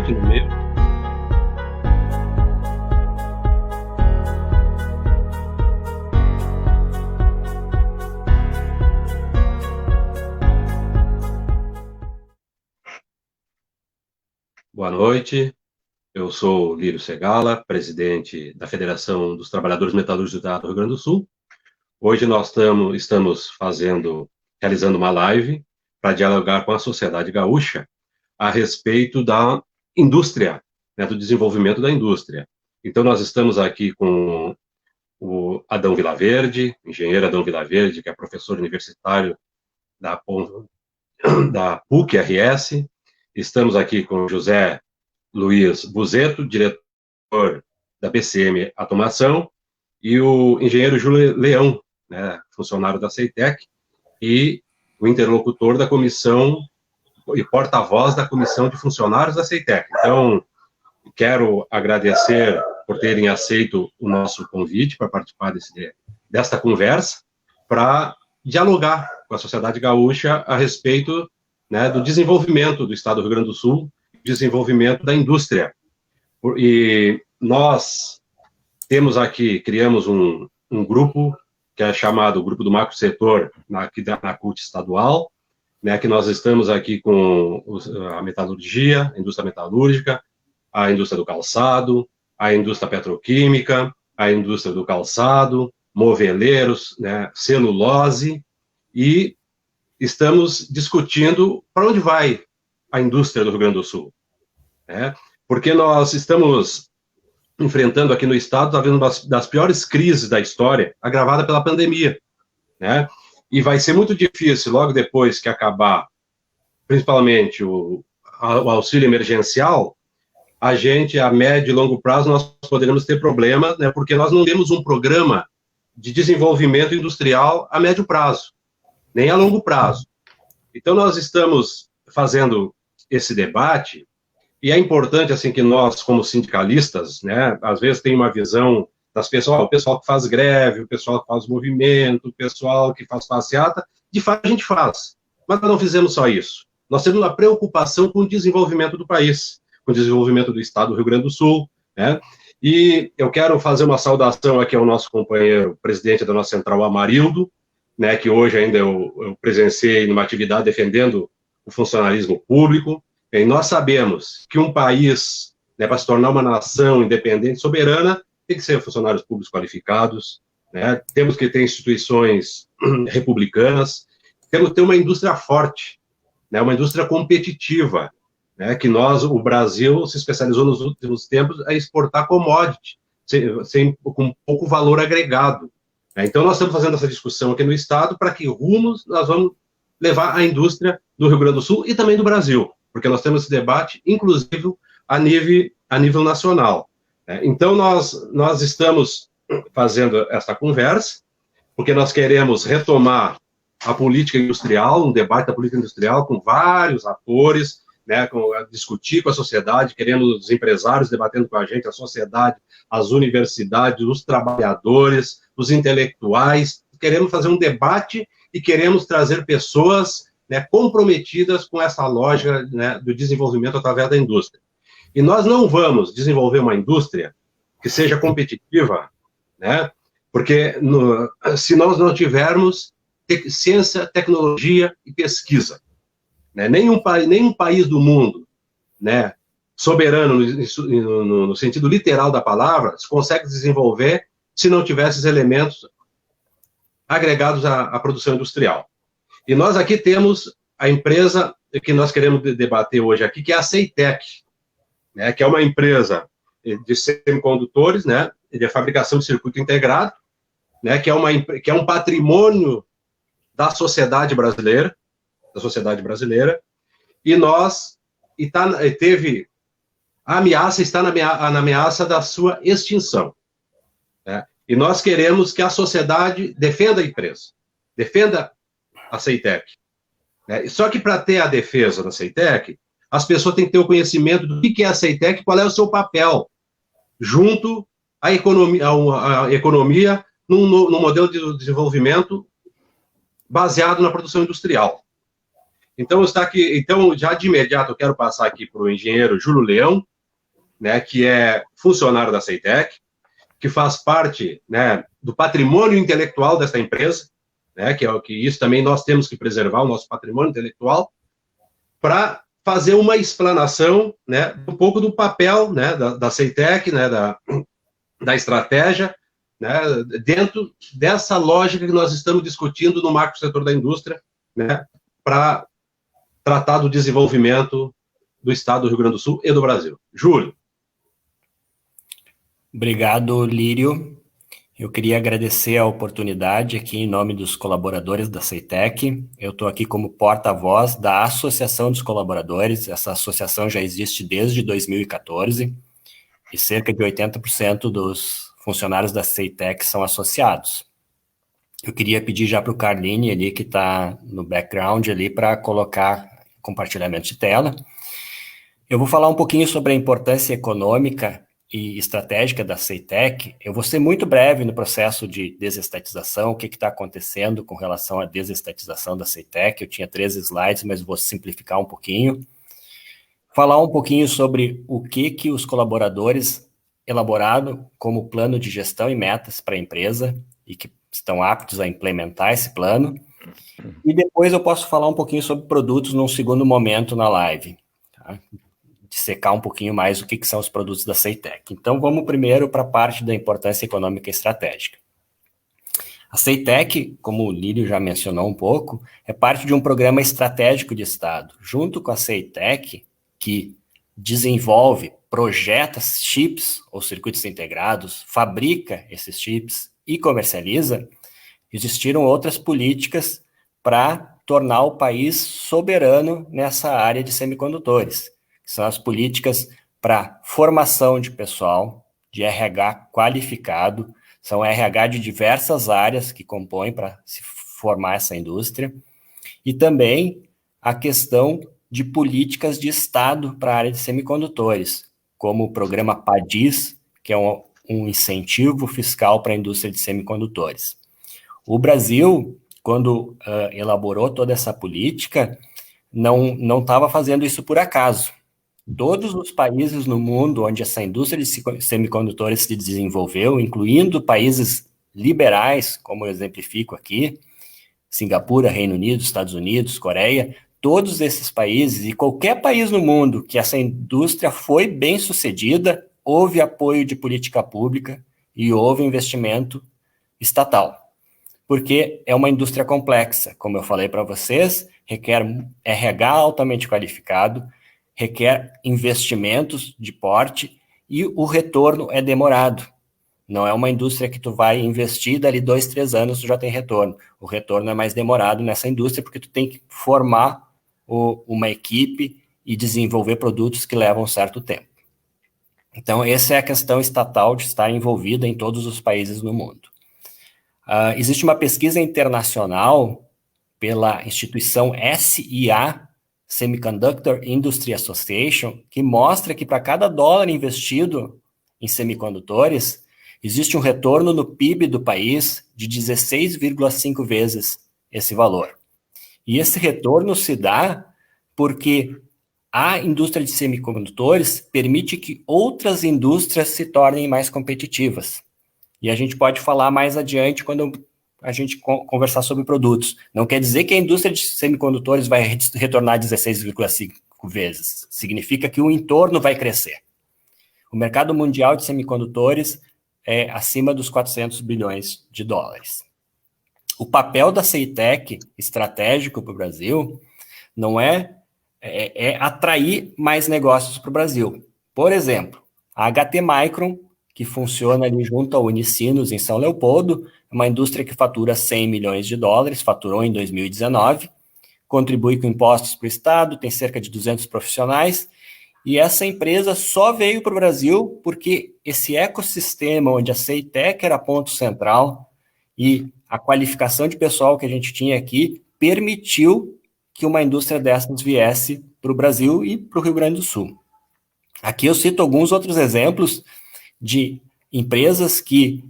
aqui no meio. Boa noite, eu sou Lírio Segala, presidente da Federação dos Trabalhadores Metalúrgicos do Rio Grande do Sul. Hoje nós estamos realizando uma live para dialogar com a sociedade gaúcha a respeito da indústria, né, do desenvolvimento da indústria. Então nós estamos aqui com o Adão Vilaverde, engenheiro Adão Vilaverde, que é professor universitário da PUC-RS. Estamos aqui com José Luiz Buzeto, diretor da BCM Automação, e o engenheiro Júlio Leão, né, funcionário da CEITEC, e o interlocutor da comissão e porta-voz da comissão de funcionários da CEITEC. Então, quero agradecer por terem aceito o nosso convite para participar desta conversa, para dialogar com a sociedade gaúcha a respeito, né, do desenvolvimento do Estado do Rio Grande do Sul, desenvolvimento da indústria. E nós criamos um grupo que é chamado o Grupo do Macro Setor, aqui na CUT estadual, né, que nós estamos aqui com a metalurgia, a indústria metalúrgica, a indústria do calçado, a indústria petroquímica, a indústria do calçado, moveleiros, né, celulose, e estamos discutindo para onde vai a indústria do Rio Grande do Sul, né? Porque nós estamos enfrentando aqui no estado, talvez uma das piores crises da história, agravada pela pandemia, né? E vai ser muito difícil, logo depois que acabar, principalmente o auxílio emergencial, a gente, a médio e longo prazo, nós poderemos ter problemas, né? Porque nós não temos um programa de desenvolvimento industrial a médio prazo, nem a longo prazo. Então, nós estamos fazendo esse debate, e é importante, assim, que nós, como sindicalistas, né, às vezes tem uma visão das pessoas, o pessoal que faz greve, o pessoal que faz movimento, o pessoal que faz passeata, de fato a gente faz, mas nós não fizemos só isso. Nós temos uma preocupação com o desenvolvimento do país, com o desenvolvimento do Estado do Rio Grande do Sul, né, e eu quero fazer uma saudação aqui ao nosso companheiro, presidente da nossa central, Amarildo, né, que hoje ainda eu presenciei numa atividade defendendo o funcionalismo público, e nós sabemos que um país, né, para se tornar uma nação independente, soberana, tem que ser funcionários públicos qualificados, né, temos que ter instituições republicanas, temos que ter uma indústria forte, né, uma indústria competitiva, né, que o Brasil se especializou nos últimos tempos a exportar commodity, com pouco valor agregado. Então, nós estamos fazendo essa discussão aqui no Estado para que rumos nós vamos levar a indústria do Rio Grande do Sul e também do Brasil, porque nós temos esse debate, inclusive, a nível nacional. Então, nós estamos fazendo essa conversa, porque nós queremos retomar a política industrial, um debate da política industrial com vários atores, né, discutir com a sociedade, queremos os empresários debatendo com a gente, a sociedade, as universidades, os trabalhadores, os intelectuais, queremos fazer um debate e queremos trazer pessoas, né, comprometidas com essa lógica, né, do desenvolvimento através da indústria. E nós não vamos desenvolver uma indústria que seja competitiva, né, porque se nós não tivermos ciência, tecnologia e pesquisa, né, nenhum país do mundo, né, soberano no sentido literal da palavra, se consegue desenvolver se não tivesse esses elementos agregados à produção industrial. E nós aqui temos a empresa que nós queremos debater hoje aqui, que é a CEITEC, né, que é uma empresa de semicondutores, né, de fabricação de circuito integrado, né, que é um patrimônio da sociedade brasileira, teve a ameaça, está na ameaça da sua extinção, né? E nós queremos que a sociedade defenda a empresa, defenda a CEITEC, né? Só que para ter a defesa da CEITEC, as pessoas têm que ter o conhecimento do que é a CEITEC, qual é o seu papel, junto à economia num modelo de desenvolvimento baseado na produção industrial. Então, está aqui, então, já de imediato, eu quero passar aqui para o engenheiro Júlio Leão, né, que é funcionário da CEITEC, que faz parte, né, do patrimônio intelectual desta empresa, né, que é o que isso também nós temos que preservar, o nosso patrimônio intelectual, para fazer uma explanação, né, um pouco do papel, né, da CEITEC, né, da estratégia, né, dentro dessa lógica que nós estamos discutindo no macro setor da indústria, né, para tratar do desenvolvimento do Estado do Rio Grande do Sul e do Brasil. Júlio. Obrigado, Lírio. Eu queria agradecer a oportunidade aqui em nome dos colaboradores da CEITEC. Eu estou aqui como porta-voz da Associação dos Colaboradores. Essa associação já existe desde 2014 e cerca de 80% dos funcionários da CEITEC são associados. Eu queria pedir já para o Carline ali, que está no background ali, para colocar compartilhamento de tela. Eu vou falar um pouquinho sobre a importância econômica e estratégica da CEITEC. Eu vou ser muito breve no processo de desestatização, o que está acontecendo com relação à desestatização da CEITEC. Eu tinha 13 slides, mas vou simplificar um pouquinho. Falar um pouquinho sobre o que os colaboradores elaboraram como plano de gestão e metas para a empresa e que estão aptos a implementar esse plano. E depois eu posso falar um pouquinho sobre produtos num segundo momento na live, tá? Dissecar um pouquinho mais o que são os produtos da CEITEC. Então, vamos primeiro para a parte da importância econômica e estratégica. A CEITEC, como o Lírio já mencionou um pouco, é parte de um programa estratégico de Estado. Junto com a CEITEC, que desenvolve, projeta chips ou circuitos integrados, fabrica esses chips e comercializa, existiram outras políticas para tornar o país soberano nessa área de semicondutores, que são as políticas para formação de pessoal, de RH qualificado, são RH de diversas áreas que compõem para se formar essa indústria, e também a questão de políticas de Estado para a área de semicondutores, como o programa PADIS, que é um incentivo fiscal para a indústria de semicondutores. O Brasil, quando elaborou toda essa política, não estava fazendo isso por acaso. Todos os países no mundo onde essa indústria de semicondutores se desenvolveu, incluindo países liberais, como eu exemplifico aqui, Singapura, Reino Unido, Estados Unidos, Coreia, todos esses países e qualquer país no mundo que essa indústria foi bem sucedida, houve apoio de política pública e houve investimento estatal. Porque é uma indústria complexa, como eu falei para vocês, requer RH altamente qualificado, requer investimentos de porte e o retorno é demorado. Não é uma indústria que tu vai investir, dali 2, 3 anos tu já tem retorno. O retorno é mais demorado nessa indústria porque tu tem que formar uma equipe e desenvolver produtos que levam um certo tempo. Então, essa é a questão estatal de estar envolvida em todos os países no mundo. Existe uma pesquisa internacional pela instituição SIA, Semiconductor Industry Association, que mostra que para cada dólar investido em semicondutores, existe um retorno no PIB do país de 16,5 vezes esse valor. E esse retorno se dá porque a indústria de semicondutores permite que outras indústrias se tornem mais competitivas. E a gente pode falar mais adiante quando a gente conversar sobre produtos. Não quer dizer que a indústria de semicondutores vai retornar 16,5 vezes. Significa que o entorno vai crescer. O mercado mundial de semicondutores é acima dos 400 bilhões de dólares. O papel da CEITEC, estratégico para o Brasil, não é atrair mais negócios para o Brasil. Por exemplo, a HT Micron, que funciona ali junto ao Unicinos, em São Leopoldo, é uma indústria que fatura 100 milhões de dólares, faturou em 2019, contribui com impostos para o Estado, tem cerca de 200 profissionais, e essa empresa só veio para o Brasil porque esse ecossistema onde a CEITEC era ponto central e a qualificação de pessoal que a gente tinha aqui permitiu que uma indústria dessas viesse para o Brasil e para o Rio Grande do Sul. Aqui eu cito alguns outros exemplos de empresas que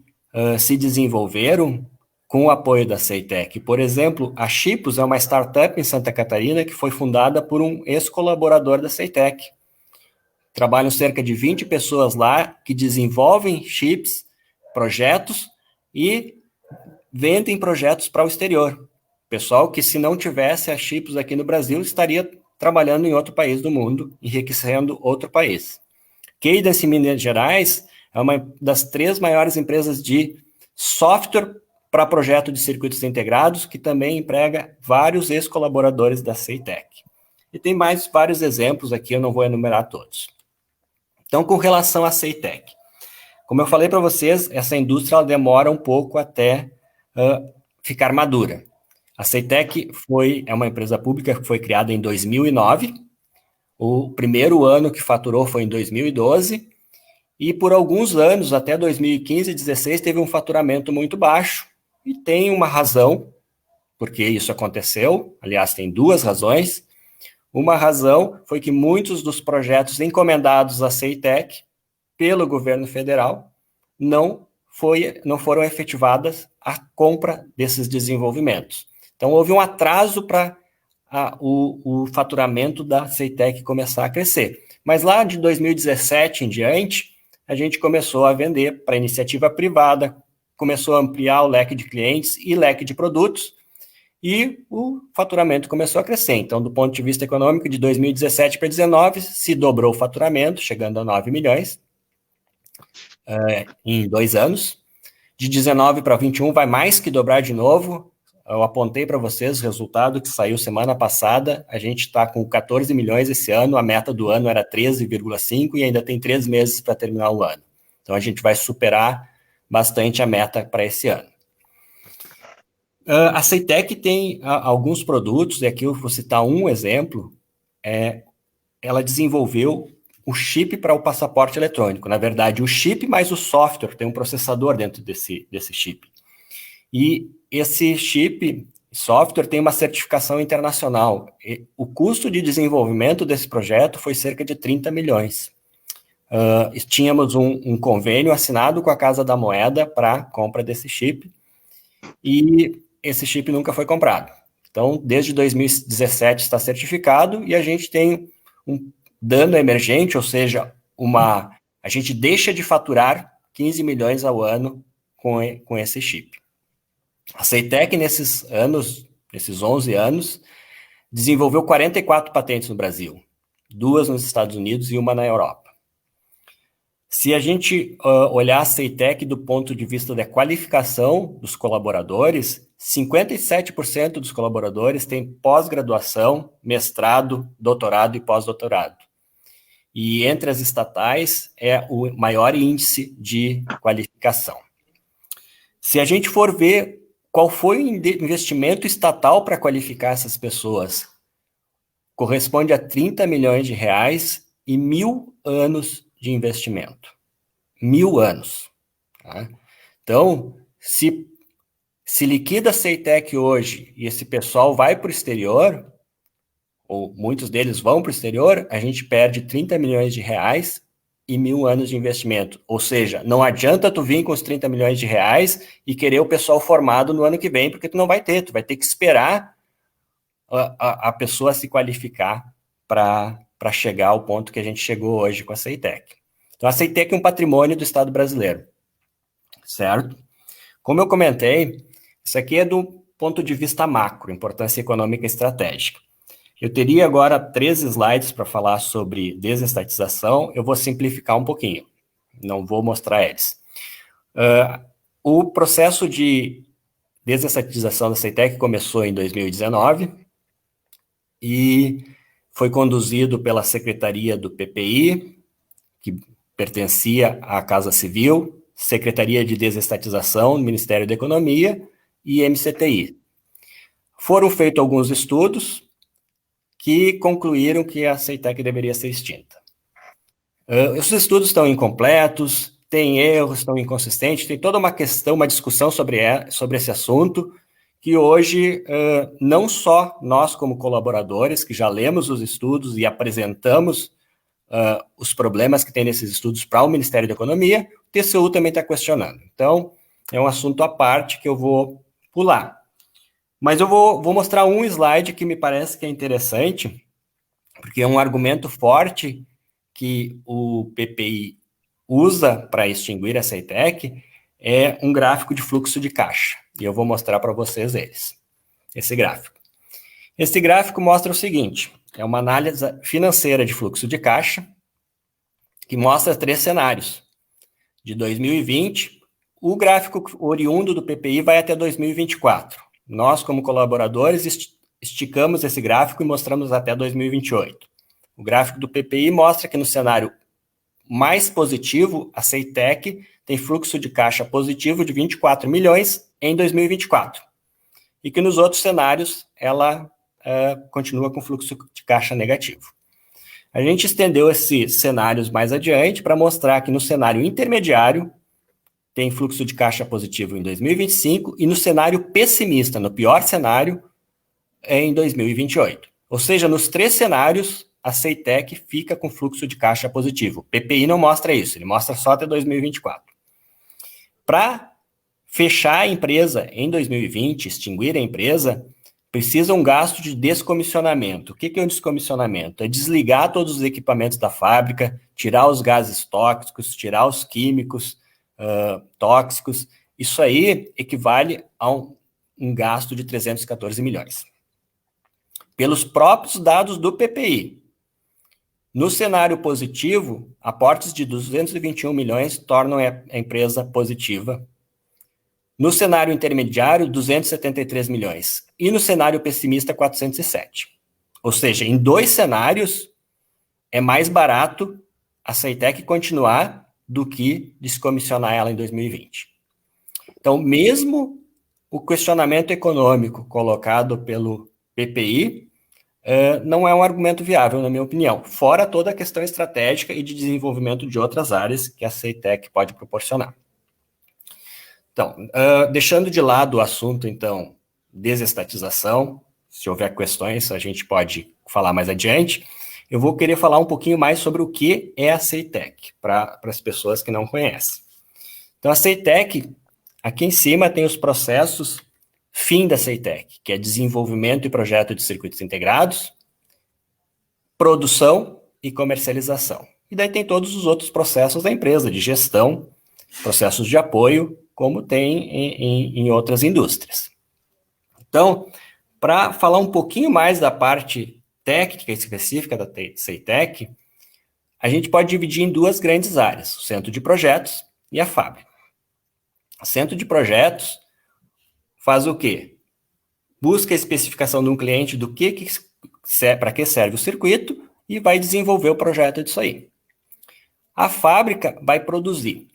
se desenvolveram com o apoio da CEITEC. Por exemplo, a Chipos é uma startup em Santa Catarina que foi fundada por um ex-colaborador da CEITEC. Trabalham cerca de 20 pessoas lá que desenvolvem chips, projetos e vendem projetos para o exterior. Pessoal que, se não tivesse a Chipos aqui no Brasil, estaria trabalhando em outro país do mundo, enriquecendo outro país. Cadence, em Minas Gerais, é uma das 3 maiores empresas de software para projeto de circuitos integrados, que também emprega vários ex-colaboradores da CEITEC. E tem mais vários exemplos aqui, eu não vou enumerar todos. Então, com relação à CEITEC, como eu falei para vocês, essa indústria ela demora um pouco até ficar madura. A CEITEC é uma empresa pública que foi criada em 2009, o primeiro ano que faturou foi em 2012, e por alguns anos, até 2015 e 2016, teve um faturamento muito baixo, e tem uma razão porque isso aconteceu, aliás, tem 2 razões. Uma razão foi que muitos dos projetos encomendados à CEITEC pelo governo federal não foram efetivadas a compra desses desenvolvimentos. Então, houve um atraso para o faturamento da CEITEC começar a crescer. Mas lá de 2017 em diante, a gente começou a vender para iniciativa privada, começou a ampliar o leque de clientes e leque de produtos, e o faturamento começou a crescer. Então, do ponto de vista econômico, de 2017 para 2019, se dobrou o faturamento, chegando a 9 milhões em 2 anos. De 19 para 21 vai mais que dobrar de novo. Eu apontei para vocês o resultado que saiu semana passada. A gente está com 14 milhões esse ano, a meta do ano era 13,5 e ainda tem 3 meses para terminar o ano. Então, a gente vai superar bastante a meta para esse ano. A CEITEC tem alguns produtos, e aqui eu vou citar um exemplo. Ela desenvolveu o chip para o passaporte eletrônico. Na verdade, o chip mais o software, tem um processador dentro desse chip. E esse chip, software, tem uma certificação internacional. E o custo de desenvolvimento desse projeto foi cerca de 30 milhões. Tínhamos um convênio assinado com a Casa da Moeda para compra desse chip, e esse chip nunca foi comprado. Então, desde 2017 está certificado e a gente tem um dano emergente, ou seja, a gente deixa de faturar 15 milhões ao ano com esse chip. A CEITEC, nesses 11 anos, desenvolveu 44 patentes no Brasil, 2 nos Estados Unidos e 1 na Europa. Se a gente olhar a CEITEC do ponto de vista da qualificação dos colaboradores, 57% dos colaboradores têm pós-graduação, mestrado, doutorado e pós-doutorado. E entre as estatais é o maior índice de qualificação. Se a gente for ver qual foi o investimento estatal para qualificar essas pessoas, corresponde a 30 milhões de reais e 1.000 anos de investimento. 1.000 anos. Tá? Então, se liquida a CEITEC hoje e esse pessoal vai para o exterior, ou muitos deles vão para o exterior, a gente perde 30 milhões de reais e 1.000 anos de investimento. Ou seja, não adianta tu vir com os 30 milhões de reais e querer o pessoal formado no ano que vem, porque tu não vai ter, tu vai ter que esperar a pessoa se qualificar para chegar ao ponto que a gente chegou hoje com a CEITEC. Então, a CEITEC é um patrimônio do Estado brasileiro, certo? Como eu comentei, isso aqui é do ponto de vista macro, importância econômica e estratégica. Eu teria agora 3 slides para falar sobre desestatização, eu vou simplificar um pouquinho, não vou mostrar eles. O processo de desestatização da CEITEC começou em 2019 e foi conduzido pela Secretaria do PPI, que pertencia à Casa Civil, Secretaria de Desestatização do Ministério da Economia e MCTI. Foram feitos alguns estudos que concluíram que a CEITEC deveria ser extinta. Os estudos estão incompletos, tem erros, estão inconsistentes, tem toda uma questão, uma discussão sobre esse assunto, que hoje não só nós como colaboradores, que já lemos os estudos e apresentamos os problemas que tem nesses estudos para o Ministério da Economia, o TCU também está questionando. Então, é um assunto à parte que eu vou pular. Mas eu vou mostrar um slide que me parece que é interessante, porque é um argumento forte que o PPI usa para extinguir a CETEC, é um gráfico de fluxo de caixa. E eu vou mostrar para vocês esse gráfico. Esse gráfico mostra o seguinte, é uma análise financeira de fluxo de caixa, que mostra 3 cenários. De 2020, o gráfico oriundo do PPI vai até 2024. Nós, como colaboradores, esticamos esse gráfico e mostramos até 2028. O gráfico do PPI mostra que no cenário mais positivo, a CETEC tem fluxo de caixa positivo de 24 milhões em 2024. E que nos outros cenários, ela continua com fluxo de caixa negativo. A gente estendeu esses cenários mais adiante para mostrar que no cenário intermediário tem fluxo de caixa positivo em 2025 e no cenário pessimista, no pior cenário, é em 2028. Ou seja, nos 3 cenários, a CETEC fica com fluxo de caixa positivo. O PPI não mostra isso, ele mostra só até 2024. Para fechar a empresa em 2020, extinguir a empresa, precisa um gasto de descomissionamento. O que é um descomissionamento? É desligar todos os equipamentos da fábrica, tirar os gases tóxicos, tirar os químicos tóxicos. Isso aí equivale a um gasto de 314 milhões. Pelos próprios dados do PPI, no cenário positivo, aportes de 221 milhões tornam a empresa positiva. No cenário intermediário, 273 milhões. E no cenário pessimista, 407. Ou seja, em 2 cenários, é mais barato a CETEC continuar do que descomissionar ela em 2020. Então, mesmo o questionamento econômico colocado pelo PPI não é um argumento viável, na minha opinião, fora toda a questão estratégica e de desenvolvimento de outras áreas que a CETEC pode proporcionar. Então, deixando de lado o assunto, então, desestatização, se houver questões, a gente pode falar mais adiante, eu vou querer falar um pouquinho mais sobre o que é a CETEC, para as pessoas que não conhecem. Então, a CETEC, aqui em cima tem os processos fim da CETEC, que é desenvolvimento e projeto de circuitos integrados, produção e comercialização. E daí tem todos os outros processos da empresa, de gestão, processos de apoio, como tem em outras indústrias. Então, para falar um pouquinho mais da parte técnica específica da CETEC, a gente pode dividir em 2 grandes áreas, o centro de projetos e a fábrica. O centro de projetos faz o quê? Busca a especificação de um cliente do para que serve o circuito e vai desenvolver o projeto disso aí. A fábrica vai produzir.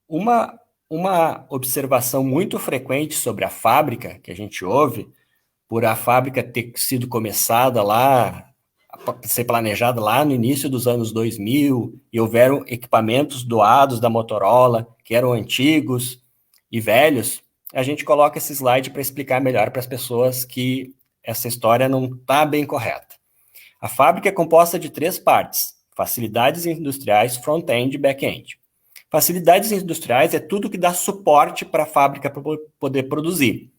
Uma observação muito frequente sobre a fábrica, que a gente ouve, por a fábrica ter sido começada lá, ser planejada lá no início dos anos 2000, e houveram equipamentos doados da Motorola, que eram antigos e velhos, a gente coloca esse slide para explicar melhor para as pessoas que essa história não está bem correta. A fábrica é composta de 3 partes, facilidades industriais, front-end e back-end. Facilidades industriais é tudo que dá suporte para a fábrica para poder produzir.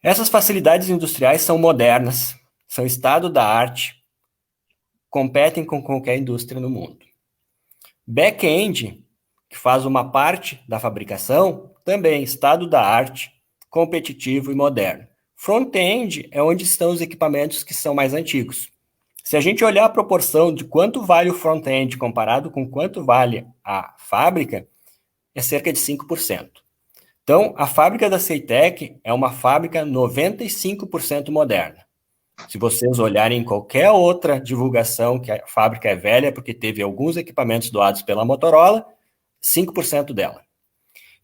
Essas facilidades industriais são modernas, são estado da arte, competem com qualquer indústria no mundo. Back-end, que faz uma parte da fabricação, também estado da arte, competitivo e moderno. Front-end é onde estão os equipamentos que são mais antigos. Se a gente olhar a proporção de quanto vale o front-end comparado com quanto vale a fábrica, é cerca de 5%. Então, a fábrica da CETEC é uma fábrica 95% moderna. Se vocês olharem em qualquer outra divulgação que a fábrica é velha, porque teve alguns equipamentos doados pela Motorola, 5% dela.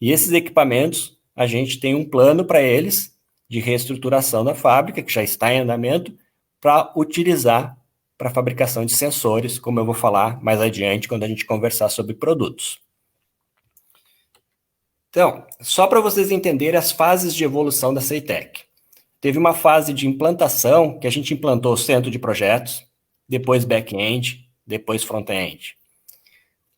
E esses equipamentos, a gente tem um plano para eles de reestruturação da fábrica, que já está em andamento, para utilizar para a fabricação de sensores, como eu vou falar mais adiante quando a gente conversar sobre produtos. Então, só para vocês entenderem as fases de evolução da CETEC. Teve uma fase de implantação, que a gente implantou o centro de projetos, depois back-end, depois front-end.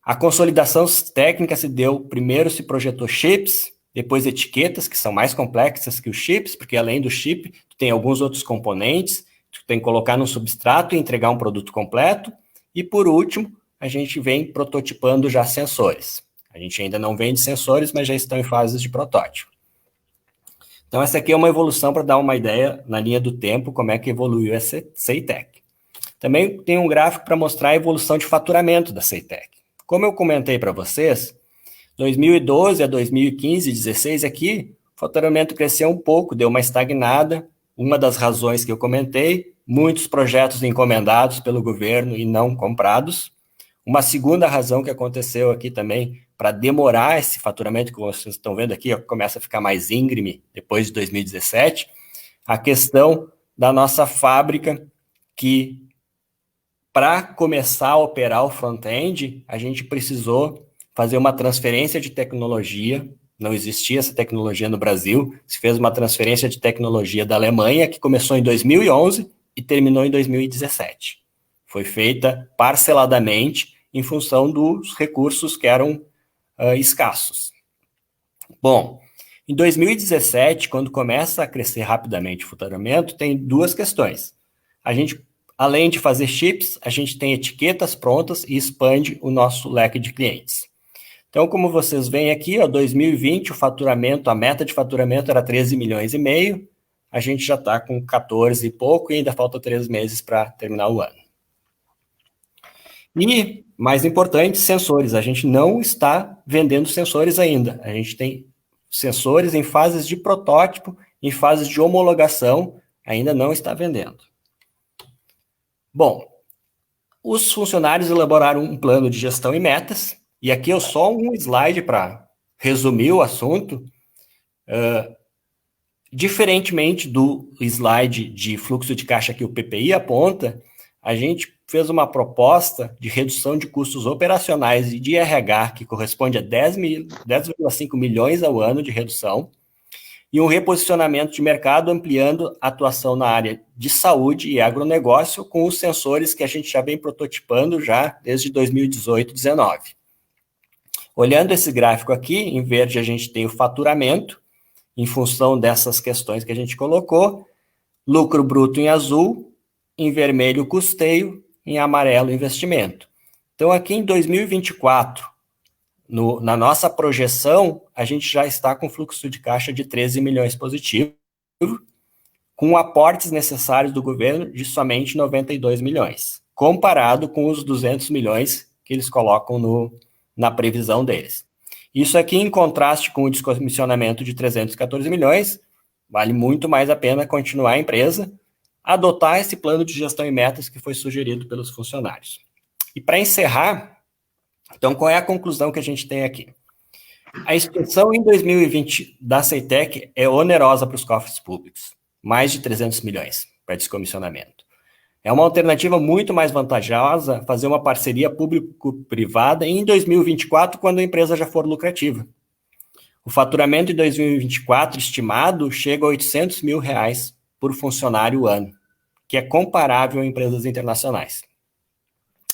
A consolidação técnica se deu, primeiro se projetou chips, depois etiquetas, que são mais complexas que os chips, porque além do chip, tu tem alguns outros componentes, tu tem que colocar no substrato e entregar um produto completo, e por último, a gente vem prototipando já sensores. A gente ainda não vende sensores, mas já estão em fases de protótipo. Então, essa aqui é uma evolução para dar uma ideia, na linha do tempo, como é que evoluiu a CEITEC. Também tem um gráfico para mostrar a evolução de faturamento da CEITEC. Como eu comentei para vocês, 2012 a 2015, 2016 aqui, o faturamento cresceu um pouco, deu uma estagnada. Uma das razões que eu comentei, muitos projetos encomendados pelo governo e não comprados. Uma segunda razão que aconteceu aqui também, para demorar esse faturamento que vocês estão vendo aqui, ó, começa a ficar mais íngreme depois de 2017, a questão da nossa fábrica, que para começar a operar o front-end, a gente precisou fazer uma transferência de tecnologia. Não existia essa tecnologia no Brasil, se fez uma transferência de tecnologia da Alemanha, que começou em 2011 e terminou em 2017. Foi feita parceladamente em função dos recursos que eram escassos. Bom, em 2017, quando começa a crescer rapidamente o faturamento, tem duas questões. A gente, além de fazer chips, a gente tem etiquetas prontas e expande o nosso leque de clientes. Então, como vocês veem aqui, ó, 2020, o faturamento, a meta de faturamento era 13 milhões e meio, a gente já está com 14 e pouco e ainda falta 3 meses para terminar o ano. E, mais importante, sensores. A gente não está vendendo sensores ainda. A gente tem sensores em fases de protótipo, em fases de homologação, ainda não está vendendo. Bom, os funcionários elaboraram um plano de gestão e metas, e aqui é só um slide para resumir o assunto. Diferentemente do slide de fluxo de caixa que o PPI aponta, a gente fez uma proposta de redução de custos operacionais e de RH, que corresponde a 10,5 milhões ao ano de redução, e um reposicionamento de mercado ampliando a atuação na área de saúde e agronegócio com os sensores que a gente já vem prototipando já desde 2018 e 2019. Olhando esse gráfico aqui, em verde a gente tem o faturamento, em função dessas questões que a gente colocou, lucro bruto em azul, em vermelho custeio, em amarelo investimento. Então aqui em 2024, na nossa projeção, a gente já está com fluxo de caixa de 13 milhões positivo, com aportes necessários do governo de somente 92 milhões, comparado com os 200 milhões que eles colocam na previsão deles. Isso aqui, em contraste com o descomissionamento de 314 milhões, vale muito mais a pena continuar a empresa, adotar esse plano de gestão e metas que foi sugerido pelos funcionários. E para encerrar, então, qual é a conclusão que a gente tem aqui? A expansão em 2020 da CEITEC é onerosa para os cofres públicos, mais de 300 milhões para descomissionamento. É uma alternativa muito mais vantajosa fazer uma parceria público-privada em 2024, quando a empresa já for lucrativa. O faturamento em 2024 estimado chega a 800 mil reais por funcionário ano, que é comparável a empresas internacionais.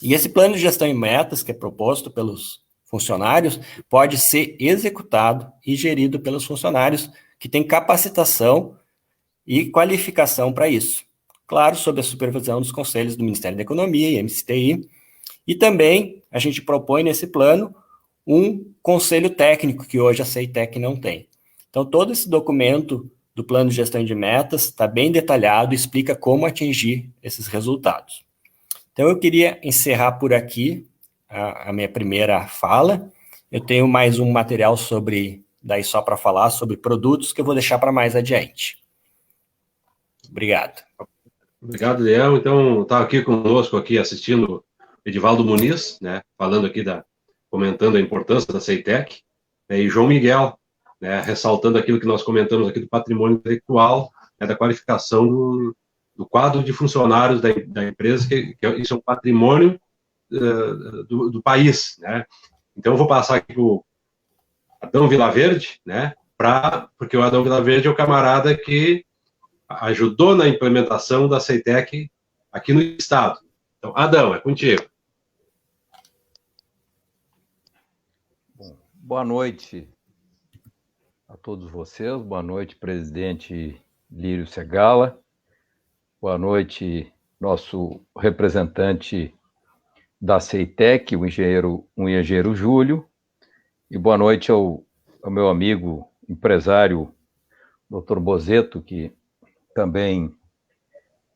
E esse plano de gestão e metas que é proposto pelos funcionários pode ser executado e gerido pelos funcionários que têm capacitação e qualificação para isso. Claro, sob a supervisão dos conselhos do Ministério da Economia e MCTI. E também a gente propõe nesse plano um conselho técnico que hoje a CEITEC não tem. Então, todo esse documento do plano de gestão de metas está bem detalhado e explica como atingir esses resultados. Então, eu queria encerrar por aqui a minha primeira fala. Eu tenho mais um material daí só para falar sobre produtos que eu vou deixar para mais adiante. Obrigado. Obrigado, Leão. Então, está aqui conosco, aqui assistindo Edivaldo Muniz, né, falando aqui, comentando a importância da CEITEC, né, e João Miguel, né, ressaltando aquilo que nós comentamos aqui do patrimônio intelectual, né, da qualificação do quadro de funcionários da empresa, que isso é um patrimônio do país, né. Então, eu vou passar aqui para o Adão Vilaverde, né, porque o Adão Vilaverde é o camarada que ajudou na implementação da CEITEC aqui no estado. Então, Adão, é contigo. Boa noite a todos vocês. Boa noite, presidente Lírio Segala. Boa noite, nosso representante da CEITEC, o engenheiro Júlio. E boa noite ao meu amigo empresário, Dr. Bozetto, que também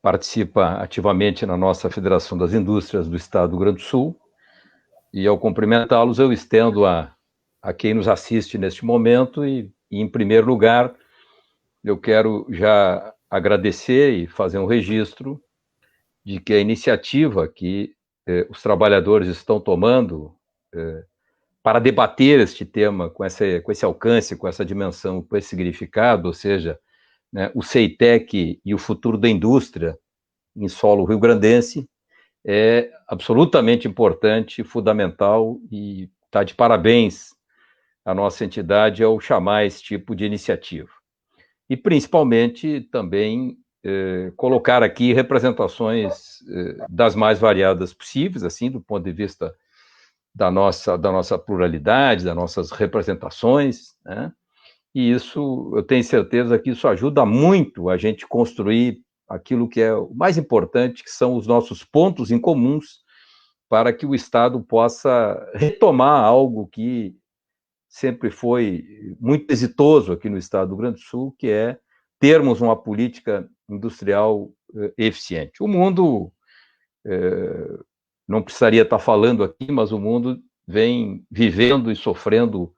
participa ativamente na nossa Federação das Indústrias do Estado do Rio Grande do Sul. E ao cumprimentá-los, eu estendo a quem nos assiste neste momento e, em primeiro lugar, eu quero já agradecer e fazer um registro de que a iniciativa que os trabalhadores estão tomando para debater este tema com esse alcance, com essa dimensão, com esse significado, ou seja, né, o CEITEC e o futuro da indústria em solo rio-grandense, é absolutamente importante, fundamental, e está de parabéns a nossa entidade ao chamar esse tipo de iniciativa. E, principalmente, também colocar aqui representações das mais variadas possíveis, assim, do ponto de vista da nossa pluralidade, das nossas representações, né? E isso, eu tenho certeza que isso ajuda muito a gente construir aquilo que é o mais importante, que são os nossos pontos em comuns, para que o Estado possa retomar algo que sempre foi muito exitoso aqui no Estado do Rio Grande do Sul, que é termos uma política industrial eficiente. O mundo, não precisaria estar falando aqui, mas o mundo vem vivendo e sofrendo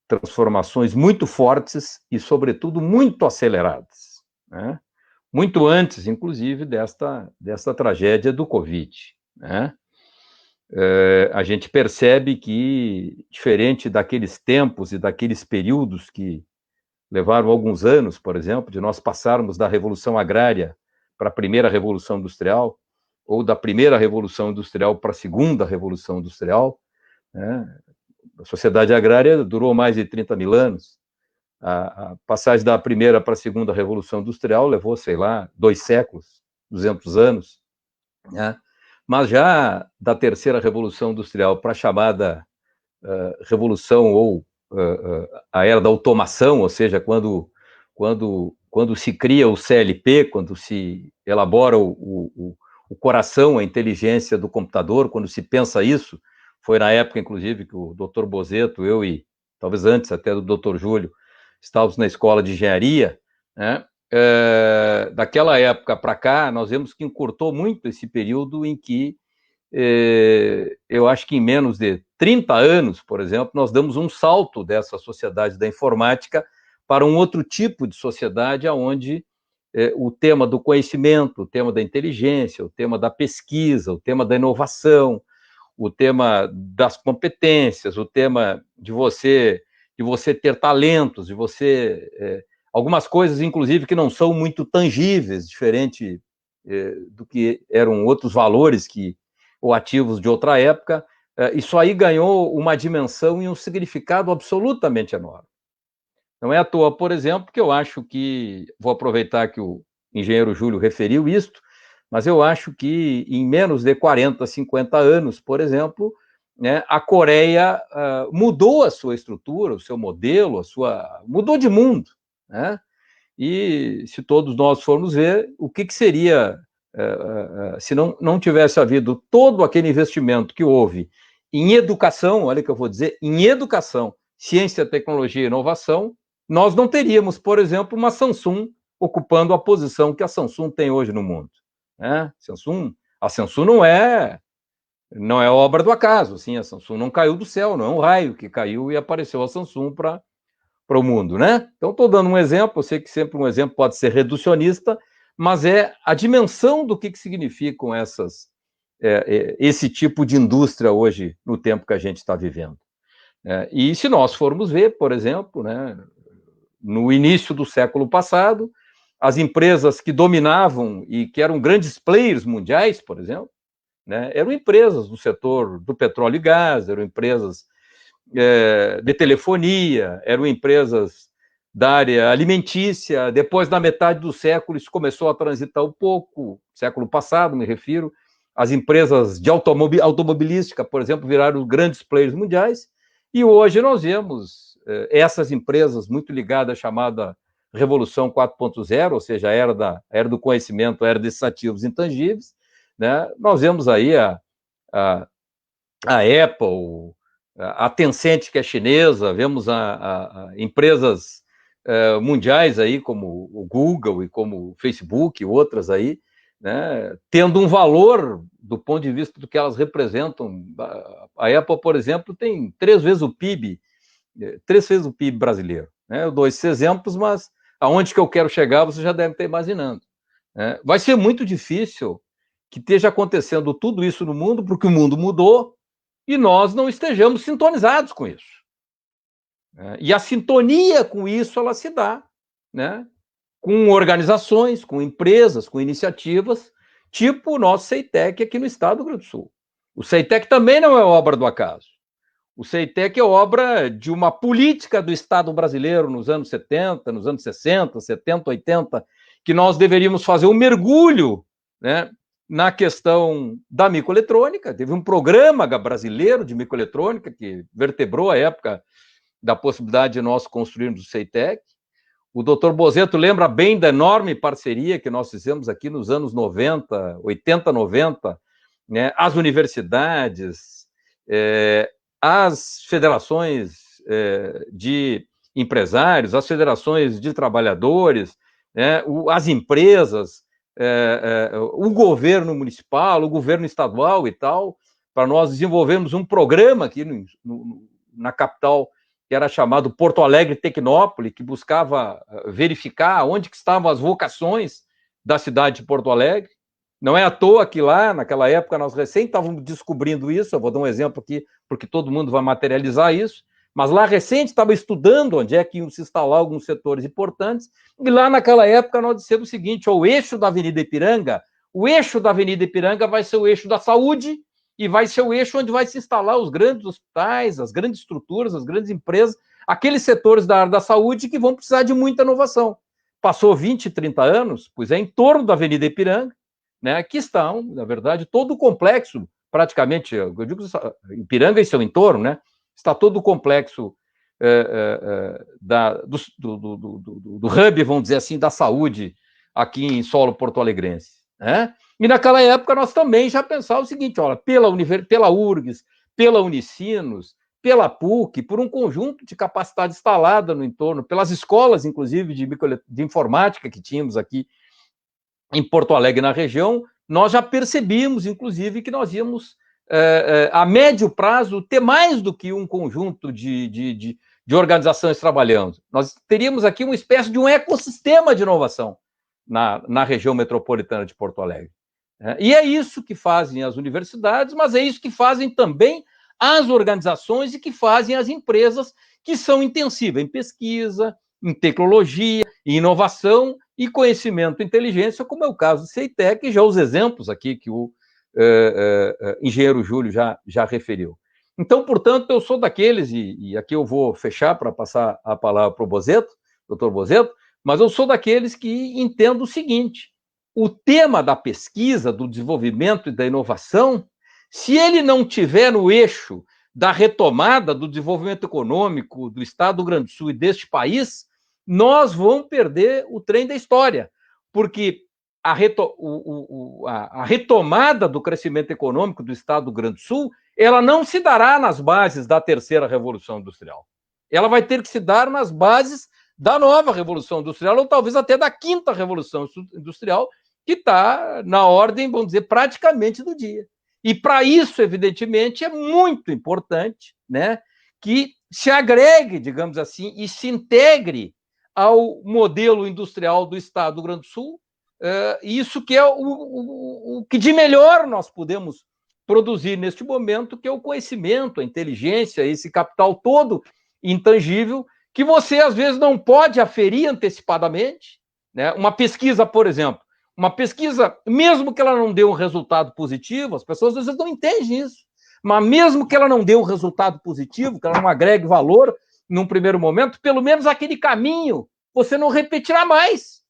transformações muito fortes e, sobretudo, muito aceleradas, né? Muito antes, inclusive, desta tragédia do Covid, né? A gente percebe que, diferente daqueles tempos e daqueles períodos que levaram alguns anos, por exemplo, de nós passarmos da Revolução Agrária para a primeira Revolução Industrial, ou da primeira Revolução Industrial para a segunda Revolução Industrial, né? A sociedade agrária durou mais de 30 mil anos. A passagem da primeira para a segunda Revolução Industrial levou, sei lá, 2 séculos, 200 anos, né? Mas já da terceira Revolução Industrial para a chamada Revolução ou a era da automação, ou seja, quando se cria o CLP, quando se elabora o coração, a inteligência do computador, quando se pensa isso, foi na época, inclusive, que o Dr. Bozetto, eu e talvez antes até do Dr. Júlio, estávamos na escola de engenharia, né? Daquela época para cá, nós vemos que encurtou muito esse período em que eu acho que em menos de 30 anos, por exemplo, nós damos um salto dessa sociedade da informática para um outro tipo de sociedade, onde o tema do conhecimento, o tema da inteligência, o tema da pesquisa, o tema da inovação, o tema das competências, o tema de você ter talentos, de você... algumas coisas, inclusive, que não são muito tangíveis, diferente do que eram outros valores ou ativos de outra época. Isso aí ganhou uma dimensão e um significado absolutamente enorme. Não é à toa, por exemplo, que eu acho que... Vou aproveitar que o engenheiro Júlio referiu isto, mas eu acho que em menos de 40, 50 anos, por exemplo, né, a Coreia mudou a sua estrutura, o seu modelo, mudou de mundo, né? E se todos nós formos ver, o que seria se não tivesse havido todo aquele investimento que houve em educação, olha o que eu vou dizer, em educação, ciência, tecnologia e inovação, nós não teríamos, por exemplo, uma Samsung ocupando a posição que a Samsung tem hoje no mundo, né? A Samsung não é obra do acaso, assim, a Samsung não caiu do céu, não é um raio que caiu e apareceu a Samsung para o mundo, né? Então, estou dando um exemplo, eu sei que sempre um exemplo pode ser reducionista, mas é a dimensão do que significam esse tipo de indústria hoje, no tempo que a gente está vivendo. E se nós formos ver, por exemplo, né, no início do século passado, as empresas que dominavam e que eram grandes players mundiais, por exemplo, né, eram empresas do setor do petróleo e gás, eram empresas de telefonia, eram empresas da área alimentícia. Depois, na metade do século, isso começou a transitar um pouco, século passado, me refiro, as empresas de automobilística, por exemplo, viraram grandes players mundiais, e hoje nós vemos essas empresas muito ligadas à chamada Revolução 4.0, ou seja, a era do conhecimento, a era desses ativos intangíveis, né? Nós vemos aí a Apple, a Tencent, que é chinesa, vemos a empresas mundiais aí, como o Google e como o Facebook e outras aí, né, tendo um valor do ponto de vista do que elas representam. A Apple, por exemplo, tem 3 vezes o PIB brasileiro. Né? Eu dou esses exemplos, mas aonde que eu quero chegar, você já deve estar imaginando. Né? Vai ser muito difícil que esteja acontecendo tudo isso no mundo, porque o mundo mudou e nós não estejamos sintonizados com isso. E a sintonia com isso, ela se dá, né? Com organizações, com empresas, com iniciativas, tipo o nosso CEITEC aqui no estado do Rio Grande do Sul. O CEITEC também não é obra do acaso. O CEITEC é obra de uma política do Estado brasileiro nos anos 70, nos anos 60, 70, 80, que nós deveríamos fazer um mergulho, né, na questão da microeletrônica. Teve um programa brasileiro de microeletrônica que vertebrou a época da possibilidade de nós construirmos o CEITEC. O doutor Boseto lembra bem da enorme parceria que nós fizemos aqui nos anos 90, 80, 90, né? As universidades, as federações de empresários, as federações de trabalhadores, né? As empresas, o governo municipal, o governo estadual e tal, para nós desenvolvermos um programa aqui na capital, que era chamado Porto Alegre Tecnópole, que buscava verificar onde que estavam as vocações da cidade de Porto Alegre. Não é à toa que lá, naquela época, nós recém estávamos descobrindo isso. Eu vou dar um exemplo aqui, porque todo mundo vai materializar isso. Mas lá recente estava estudando onde é que iam se instalar alguns setores importantes. E lá naquela época nós dissemos o seguinte: o eixo da Avenida Ipiranga vai ser o eixo da saúde, e vai ser o eixo onde vai se instalar os grandes hospitais, as grandes estruturas, as grandes empresas, aqueles setores da área da saúde que vão precisar de muita inovação. Passou 20, 30 anos, pois é em torno da Avenida Ipiranga, né, que estão, na verdade, todo o complexo, praticamente, eu digo Ipiranga e seu entorno, né, está todo o complexo do hub, vamos dizer assim, da saúde aqui em solo porto-alegrense, né? E naquela época nós também já pensávamos o seguinte: olha, pela URGS, pela Unicinos, pela PUC, por um conjunto de capacidade instalada no entorno, pelas escolas, inclusive, de informática que tínhamos aqui em Porto Alegre, na região, nós já percebíamos, inclusive, que nós íamos, a médio prazo, ter mais do que um conjunto de organizações trabalhando. Nós teríamos aqui uma espécie de um ecossistema de inovação na região metropolitana de Porto Alegre. E é isso que fazem as universidades, mas é isso que fazem também as organizações e que fazem as empresas que são intensivas em pesquisa, em tecnologia, em inovação e conhecimento e inteligência, como é o caso do CEITEC, e já os exemplos aqui que o engenheiro Júlio já referiu. Então, portanto, eu sou daqueles, e aqui eu vou fechar para passar a palavra para o Boseto, doutor Boseto, mas eu sou daqueles que entendo o seguinte: o tema da pesquisa, do desenvolvimento e da inovação, se ele não tiver no eixo da retomada do desenvolvimento econômico do Estado do Rio Grande do Sul e deste país, nós vamos perder o trem da história, porque a retomada do crescimento econômico do Estado do Rio Grande do Sul, ela não se dará nas bases da terceira Revolução Industrial. Ela vai ter que se dar nas bases da nova Revolução Industrial, ou talvez até da quinta Revolução Industrial, que está na ordem, vamos dizer, praticamente do dia. E para isso, evidentemente, é muito importante, né, que se agregue, digamos assim, e se integre ao modelo industrial do Estado do Rio Grande do Sul, isso que é o que de melhor nós podemos produzir neste momento, que é o conhecimento, a inteligência, esse capital todo intangível, que você, às vezes, não pode aferir antecipadamente, né? Uma pesquisa, por exemplo, uma pesquisa, mesmo que ela não dê um resultado positivo, as pessoas às vezes não entendem isso, mas mesmo que ela não dê um resultado positivo, que ela não agregue valor num primeiro momento, pelo menos aquele caminho você não repetirá mais,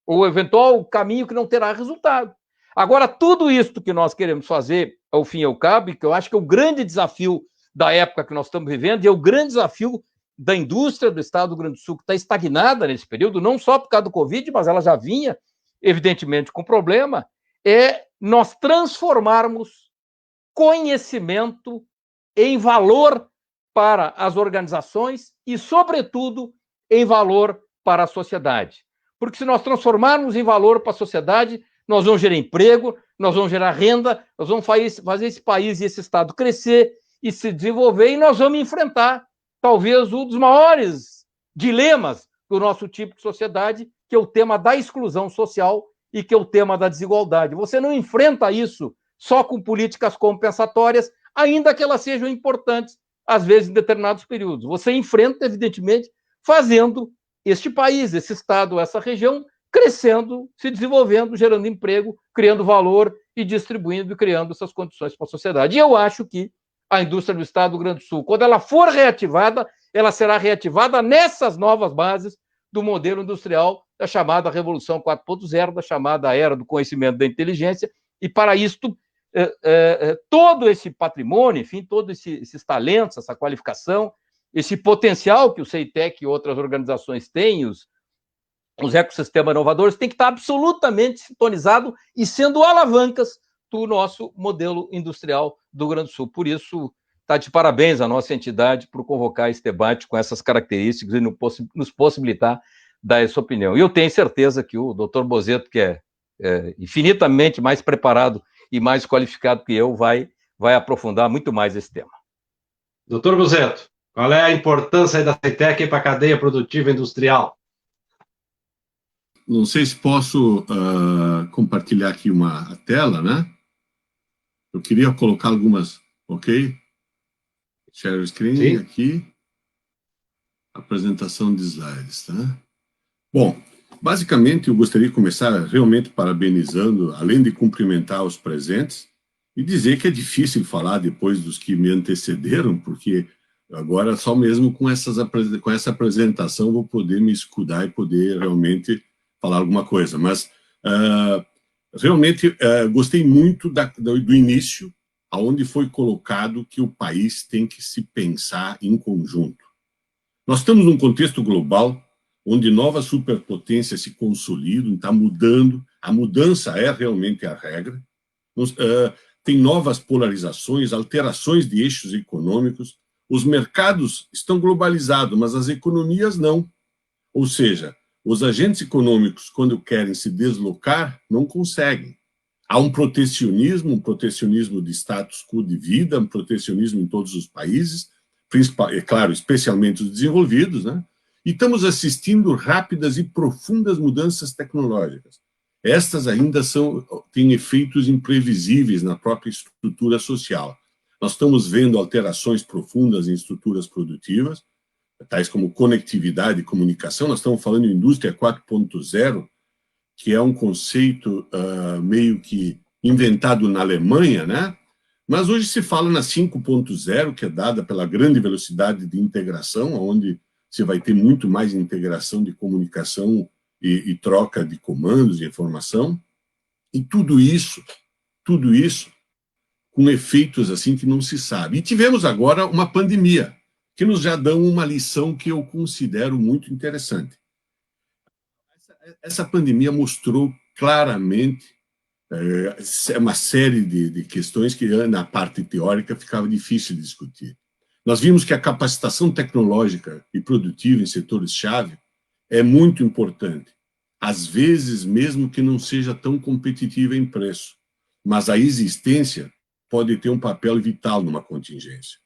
ou eventual caminho que não terá resultado. Agora, tudo isso que nós queremos fazer, ao fim e ao cabo, e que eu acho que é o grande desafio da época que nós estamos vivendo, e é o grande desafio da indústria do Estado do Rio Grande do Sul, que está estagnada nesse período, não só por causa do Covid, mas ela já vinha, evidentemente, com problema, é nós transformarmos conhecimento em valor para as organizações e, sobretudo, em valor para a sociedade. Porque se nós transformarmos em valor para a sociedade, nós vamos gerar emprego, nós vamos gerar renda, nós vamos fazer esse país e esse Estado crescer e se desenvolver, e nós vamos enfrentar talvez um dos maiores dilemas do nosso tipo de sociedade, que é o tema da exclusão social e que é o tema da desigualdade. Você não enfrenta isso só com políticas compensatórias, ainda que elas sejam importantes, às vezes, em determinados períodos. Você enfrenta, evidentemente, fazendo este país, esse Estado, essa região, crescendo, se desenvolvendo, gerando emprego, criando valor e distribuindo e criando essas condições para a sociedade. E eu acho que a indústria do Estado do Rio Grande do Sul, quando ela for reativada, ela será reativada nessas novas bases do modelo industrial da chamada Revolução 4.0, da chamada Era do Conhecimento da Inteligência, e para isto, todo esse patrimônio, enfim, todos esses talentos, essa qualificação, esse potencial que o CEITEC e outras organizações têm, os ecossistemas inovadores, tem que estar absolutamente sintonizado e sendo alavancas do nosso modelo industrial do Rio Grande do Sul. Por isso, está de parabéns a nossa entidade por convocar esse debate com essas características e nos possibilitar dar essa opinião. E eu tenho certeza que o Dr. Bozetto, que é infinitamente mais preparado e mais qualificado que eu, vai aprofundar muito mais esse tema. Dr. Bozetto, qual é a importância da CEITEC para a cadeia produtiva industrial? Não sei se posso compartilhar aqui a tela, né? Eu queria colocar algumas, ok? Share screen. Sim. Aqui. Apresentação de slides, tá? Bom, basicamente eu gostaria de começar realmente parabenizando, além de cumprimentar os presentes, e dizer que é difícil falar depois dos que me antecederam, porque agora só mesmo com essa apresentação vou poder me escudar e poder realmente falar alguma coisa. Mas realmente gostei muito do início, aonde foi colocado que o país tem que se pensar em conjunto. Nós estamos num contexto global onde novas superpotências se consolidam, está mudando, a mudança é realmente a regra, tem novas polarizações, alterações de eixos econômicos, os mercados estão globalizados, mas as economias não. Ou seja, os agentes econômicos, quando querem se deslocar, não conseguem. Há um protecionismo de status quo de vida, um protecionismo em todos os países, é claro, especialmente os desenvolvidos, né? E estamos assistindo rápidas e profundas mudanças tecnológicas. Estas ainda têm efeitos imprevisíveis na própria estrutura social. Nós estamos vendo alterações profundas em estruturas produtivas, tais como conectividade e comunicação. Nós estamos falando em indústria 4.0, que é um conceito meio que inventado na Alemanha, né? Mas hoje se fala na 5.0, que é dada pela grande velocidade de integração, onde você vai ter muito mais integração de comunicação e troca de comandos, de informação. E tudo isso com efeitos assim que não se sabe. E tivemos agora uma pandemia, que nos já dão uma lição que eu considero muito interessante. Essa pandemia mostrou claramente uma série de questões que na parte teórica ficava difícil de discutir. Nós vimos que a capacitação tecnológica e produtiva em setores-chave é muito importante, às vezes mesmo que não seja tão competitiva em preço, mas a existência pode ter um papel vital numa contingência.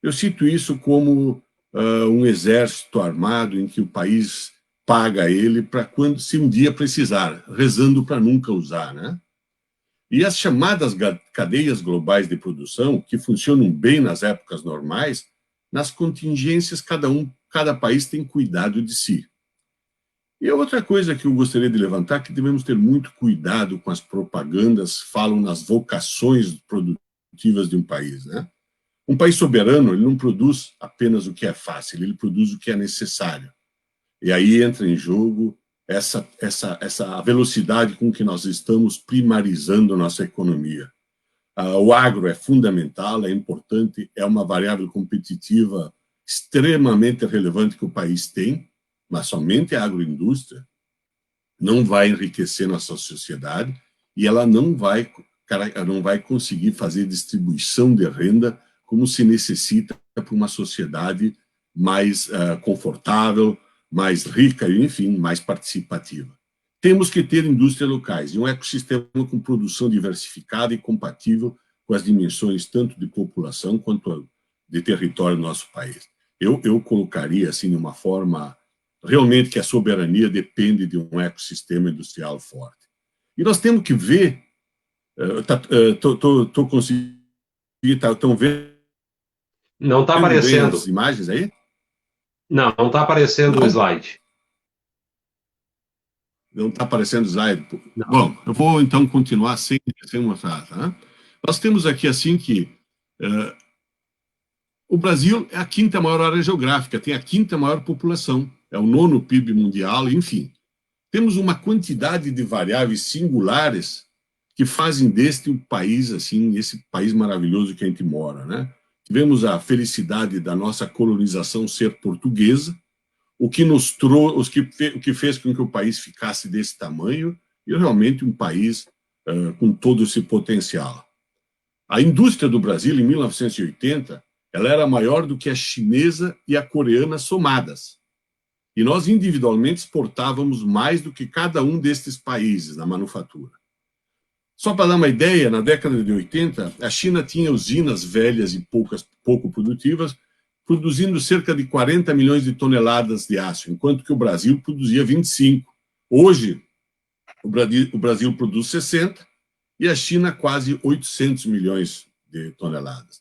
Eu cito isso como um exército armado em que o país paga ele para quando, se um dia precisar, rezando para nunca usar, né? E as chamadas cadeias globais de produção, que funcionam bem nas épocas normais, nas contingências cada país tem cuidado de si. E a outra coisa que eu gostaria de levantar é que devemos ter muito cuidado com as propagandas que falam nas vocações produtivas de um país, né? Um país soberano, ele não produz apenas o que é fácil, ele produz o que é necessário. E aí entra em jogo essa velocidade com que nós estamos primarizando a nossa economia. O agro é fundamental, é importante, é uma variável competitiva extremamente relevante que o país tem, mas somente a agroindústria não vai enriquecer nossa sociedade e ela não vai conseguir fazer distribuição de renda como se necessita para uma sociedade mais confortável, mais rica e, enfim, mais participativa. Temos que ter indústrias locais e um ecossistema com produção diversificada e compatível com as dimensões tanto de população quanto de território do nosso país. Eu colocaria, assim, de uma forma realmente que a soberania depende de um ecossistema industrial forte. E nós temos que ver, estou conseguindo, estão vendo Não está bem aparecendo. as imagens aí? Não está aparecendo o slide. Não está aparecendo o slide. Não. Bom, eu vou então continuar sem mostrar. Tá? Nós temos aqui assim que o Brasil é a quinta maior área geográfica, tem a quinta maior população, é o nono PIB mundial, enfim. Temos uma quantidade de variáveis singulares que fazem deste um país, assim, esse país maravilhoso que a gente mora, né? Tivemos a felicidade da nossa colonização ser portuguesa, o que nos trouxe, o que fez com que o país ficasse desse tamanho, e realmente um país com todo esse potencial. A indústria do Brasil, em 1980, ela era maior do que a chinesa e a coreana somadas. E nós, individualmente, exportávamos mais do que cada um destes países na manufatura. Só para dar uma ideia, na década de 80, a China tinha usinas velhas e pouco produtivas, produzindo cerca de 40 milhões de toneladas de aço, enquanto que o Brasil produzia 25. Hoje, o Brasil produz 60 e a China quase 800 milhões de toneladas.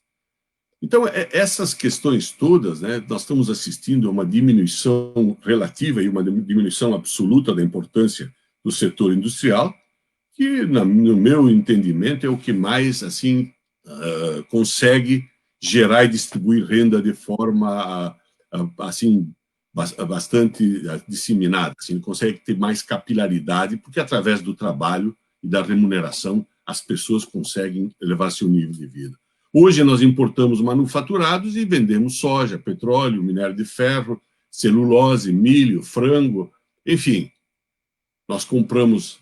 Então, essas questões todas, né, nós estamos assistindo a uma diminuição relativa e uma diminuição absoluta da importância do setor industrial, que, no meu entendimento, é o que mais assim consegue gerar e distribuir renda de forma assim bastante disseminada. Assim, consegue ter mais capilaridade, porque através do trabalho e da remuneração as pessoas conseguem elevar seu nível de vida. Hoje nós importamos manufaturados e vendemos soja, petróleo, minério de ferro, celulose, milho, frango, enfim. Nós compramos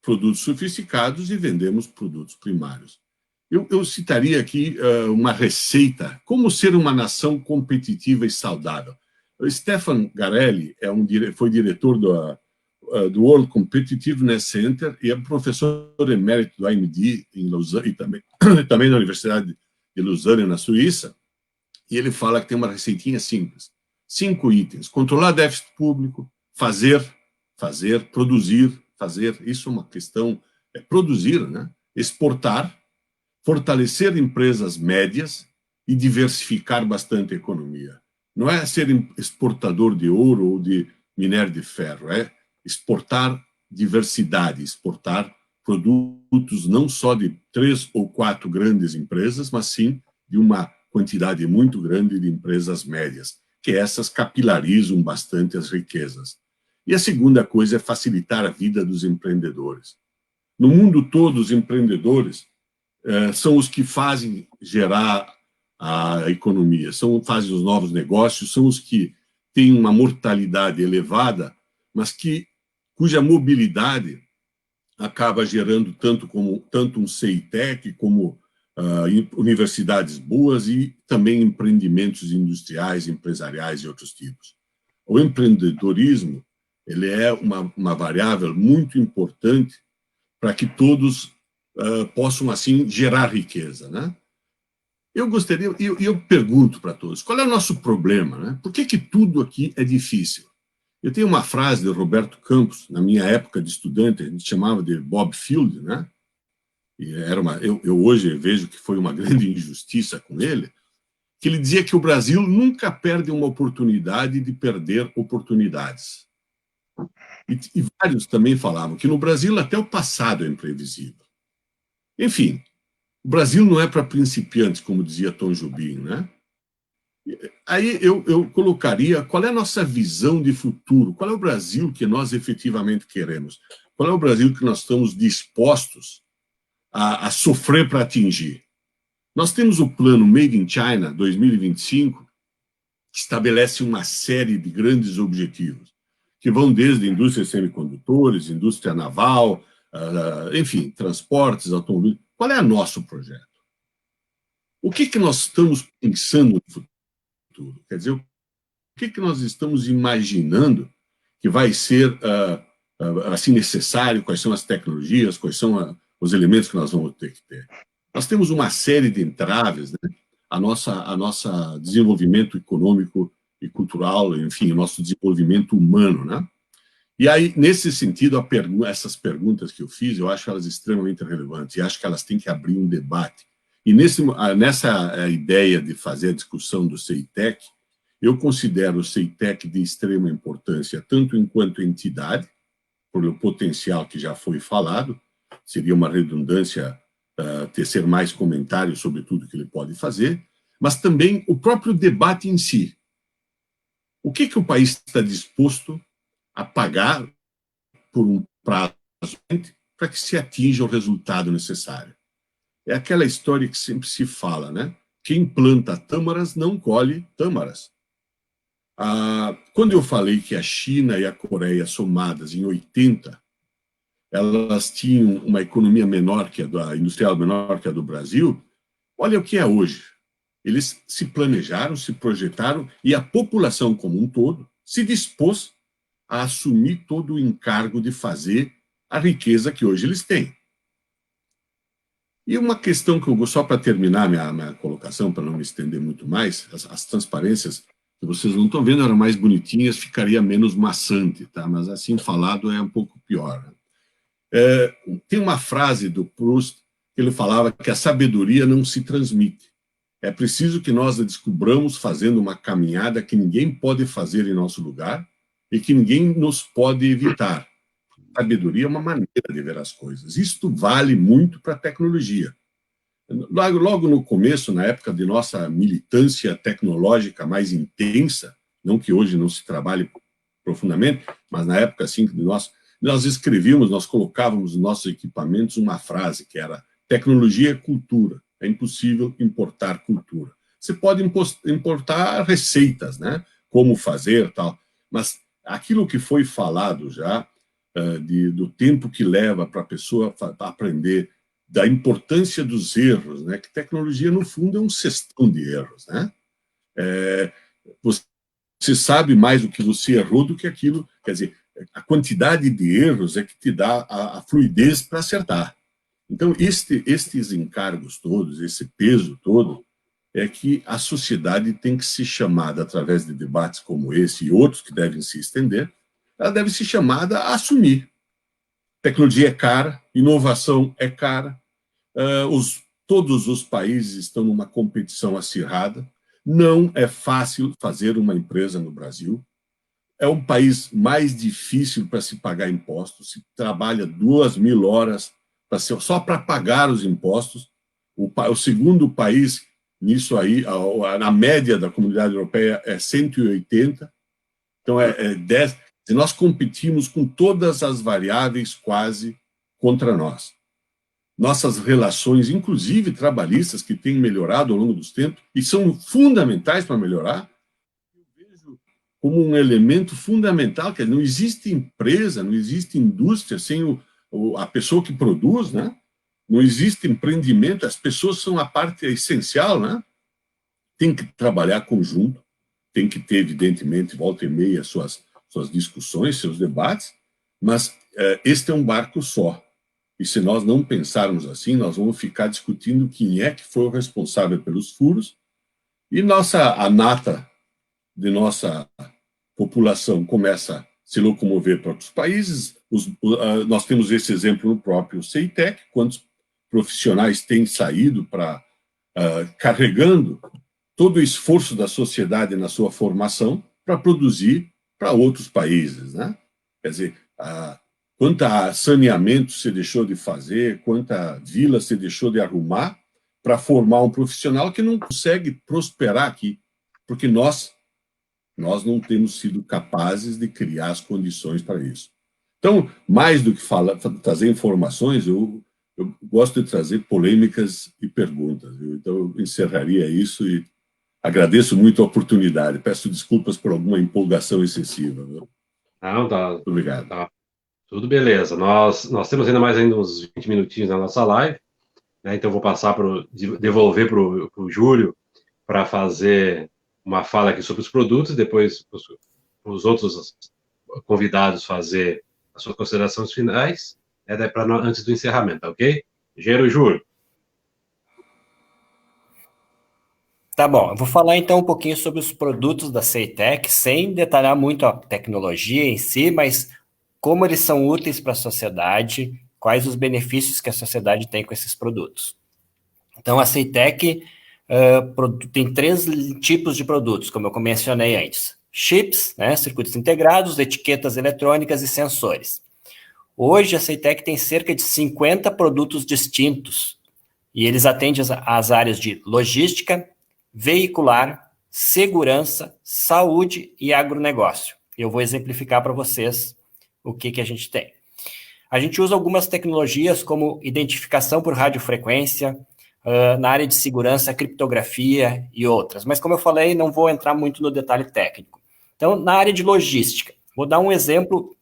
produtos sofisticados e vendemos produtos primários. Eu citaria aqui uma receita, como ser uma nação competitiva e saudável. O Stefan Garelli foi diretor do World Competitiveness Center e é professor emérito do AMD em Lausanne, e também na Universidade de Lausanne, na Suíça, e ele fala que tem uma receitinha simples. 5 itens. Controlar déficit público, fazer, produzir, fazer. Isso é uma questão, produzir, né? Exportar, fortalecer empresas médias e diversificar bastante a economia. Não é ser exportador de ouro ou de minério de ferro, é exportar diversidade, exportar produtos não só de 3 ou 4 grandes empresas, mas sim de uma quantidade muito grande de empresas médias, que essas capilarizam bastante as riquezas. E a segunda coisa é facilitar a vida dos empreendedores. No mundo todo, os empreendedores são os que fazem gerar a economia, fazem os novos negócios, são os que têm uma mortalidade elevada, mas cuja mobilidade acaba gerando tanto um CITEC como universidades boas e também empreendimentos industriais, empresariais e outros tipos. O empreendedorismo ele é uma variável muito importante para que todos possam, assim, gerar riqueza, né? Eu gostaria, eu pergunto para todos, qual é o nosso problema, né? Por que tudo aqui é difícil? Eu tenho uma frase de Roberto Campos, na minha época de estudante, a gente chamava de Bob Field, né? E eu hoje vejo que foi uma grande injustiça com ele, que ele dizia que o Brasil nunca perde uma oportunidade de perder oportunidades. E vários também falavam que no Brasil até o passado é imprevisível. Enfim, o Brasil não é para principiantes, como dizia Tom Jobim, né? Aí eu colocaria qual é a nossa visão de futuro, qual é o Brasil que nós efetivamente queremos, qual é o Brasil que nós estamos dispostos a sofrer para atingir. Nós temos o plano Made in China 2025, estabelece uma série de grandes objetivos, que vão desde indústria de semicondutores, indústria naval, enfim, transportes, automóveis. Qual é o nosso projeto? O que nós estamos pensando no futuro? Quer dizer, o que nós estamos imaginando que vai ser assim necessário? Quais são as tecnologias? Quais são os elementos que nós vamos ter que ter? Nós temos uma série de entraves, né? A nossa desenvolvimento econômico e cultural, enfim, o nosso desenvolvimento humano, né? E aí, nesse sentido, essas perguntas que eu fiz, eu acho elas extremamente relevantes e acho que elas têm que abrir um debate. E nessa ideia de fazer a discussão do CEITEC, eu considero o CEITEC de extrema importância, tanto enquanto entidade, pelo potencial que já foi falado, seria uma redundância tecer mais comentários sobre tudo que ele pode fazer, mas também o próprio debate em si. O que o país está disposto a pagar por um prazo para que se atinja o resultado necessário? É aquela história que sempre se fala, né? Quem planta tâmaras não colhe tâmaras. Quando eu falei que a China e a Coreia somadas em 80, elas tinham uma economia menor que industrial menor que a do Brasil, olha o que é hoje. Eles se planejaram, se projetaram e a população como um todo se dispôs a assumir todo o encargo de fazer a riqueza que hoje eles têm. E uma questão que eu vou, só para terminar minha colocação, para não me estender muito mais, as transparências que vocês não estão vendo eram mais bonitinhas, ficaria menos maçante, tá? Mas assim falado é um pouco pior. Né? Tem uma frase do Proust que ele falava que a sabedoria não se transmite. É preciso que nós a descobramos fazendo uma caminhada que ninguém pode fazer em nosso lugar e que ninguém nos pode evitar. Sabedoria é uma maneira de ver as coisas. Isto vale muito para a tecnologia. Logo no começo, na época de nossa militância tecnológica mais intensa, não que hoje não se trabalhe profundamente, mas na época assim que nós escrevíamos, nós colocávamos nos nossos equipamentos uma frase que era: tecnologia é cultura, é impossível importar cultura. Você pode importar receitas, né? Como fazer, tal, mas aquilo que foi falado já do tempo que leva para a pessoa aprender, da importância dos erros, né? Que tecnologia, no fundo, é um cestão de erros, né? Você sabe mais o que você errou do que aquilo, quer dizer, a quantidade de erros é que te dá a fluidez para acertar. Então, estes encargos todos, esse peso todo, é que a sociedade tem que ser chamada, através de debates como esse e outros que devem se estender, ela deve ser chamada a assumir. Tecnologia é cara, inovação é cara, todos os países estão numa competição acirrada, não é fácil fazer uma empresa no Brasil, é um país mais difícil para se pagar impostos, se trabalha 2.000 horas só para pagar os impostos, o segundo país nisso aí, a média da Comunidade Europeia é 180, então é 10. Nós competimos com todas as variáveis quase contra nós. Nossas relações, inclusive trabalhistas, que têm melhorado ao longo dos tempos e são fundamentais para melhorar, eu vejo como um elemento fundamental, que não existe empresa, não existe indústria sem a pessoa que produz, né? Não existe empreendimento, as pessoas são a parte essencial, né? Tem que trabalhar conjunto, tem que ter, evidentemente, volta e meia suas discussões, seus debates, mas este é um barco só. E se nós não pensarmos assim, nós vamos ficar discutindo quem é que foi o responsável pelos furos, e a nata de nossa população começa a se locomover para outros países. Nós temos esse exemplo no próprio CEITEC, quantos profissionais têm saído carregando todo o esforço da sociedade na sua formação para produzir para outros países, né? Quer dizer, quanta saneamento se deixou de fazer, quanta vila se deixou de arrumar para formar um profissional que não consegue prosperar aqui, porque nós não temos sido capazes de criar as condições para isso. Então, mais do que trazer informações, eu gosto de trazer polêmicas e perguntas. Então, eu encerraria isso e Agradeço muito a oportunidade. Peço desculpas por alguma empolgação excessiva. Viu? Não, tá, Muito obrigado. tá tudo beleza. Nós temos ainda uns 20 minutinhos na nossa live, né? Então, eu vou devolver para o Júlio para fazer uma fala aqui sobre os produtos, depois os outros convidados fazer as suas considerações finais, né, antes do encerramento, tá ok? Engenheiro Júlio. Tá bom, eu vou falar então um pouquinho sobre os produtos da CEITEC, sem detalhar muito a tecnologia em si, mas como eles são úteis para a sociedade, quais os benefícios que a sociedade tem com esses produtos. Então, a CEITEC tem 3 tipos de produtos, como eu mencionei antes. Chips, né, circuitos integrados, etiquetas eletrônicas e sensores. Hoje, a CEITEC tem cerca de 50 produtos distintos, e eles atendem às áreas de logística, veicular, segurança, saúde e agronegócio. Eu vou exemplificar para vocês o que a gente tem. A gente usa algumas tecnologias como identificação por radiofrequência, na área de segurança, criptografia e outras. Mas, como eu falei, não vou entrar muito no detalhe técnico. Então, na área de logística, vou dar um exemplo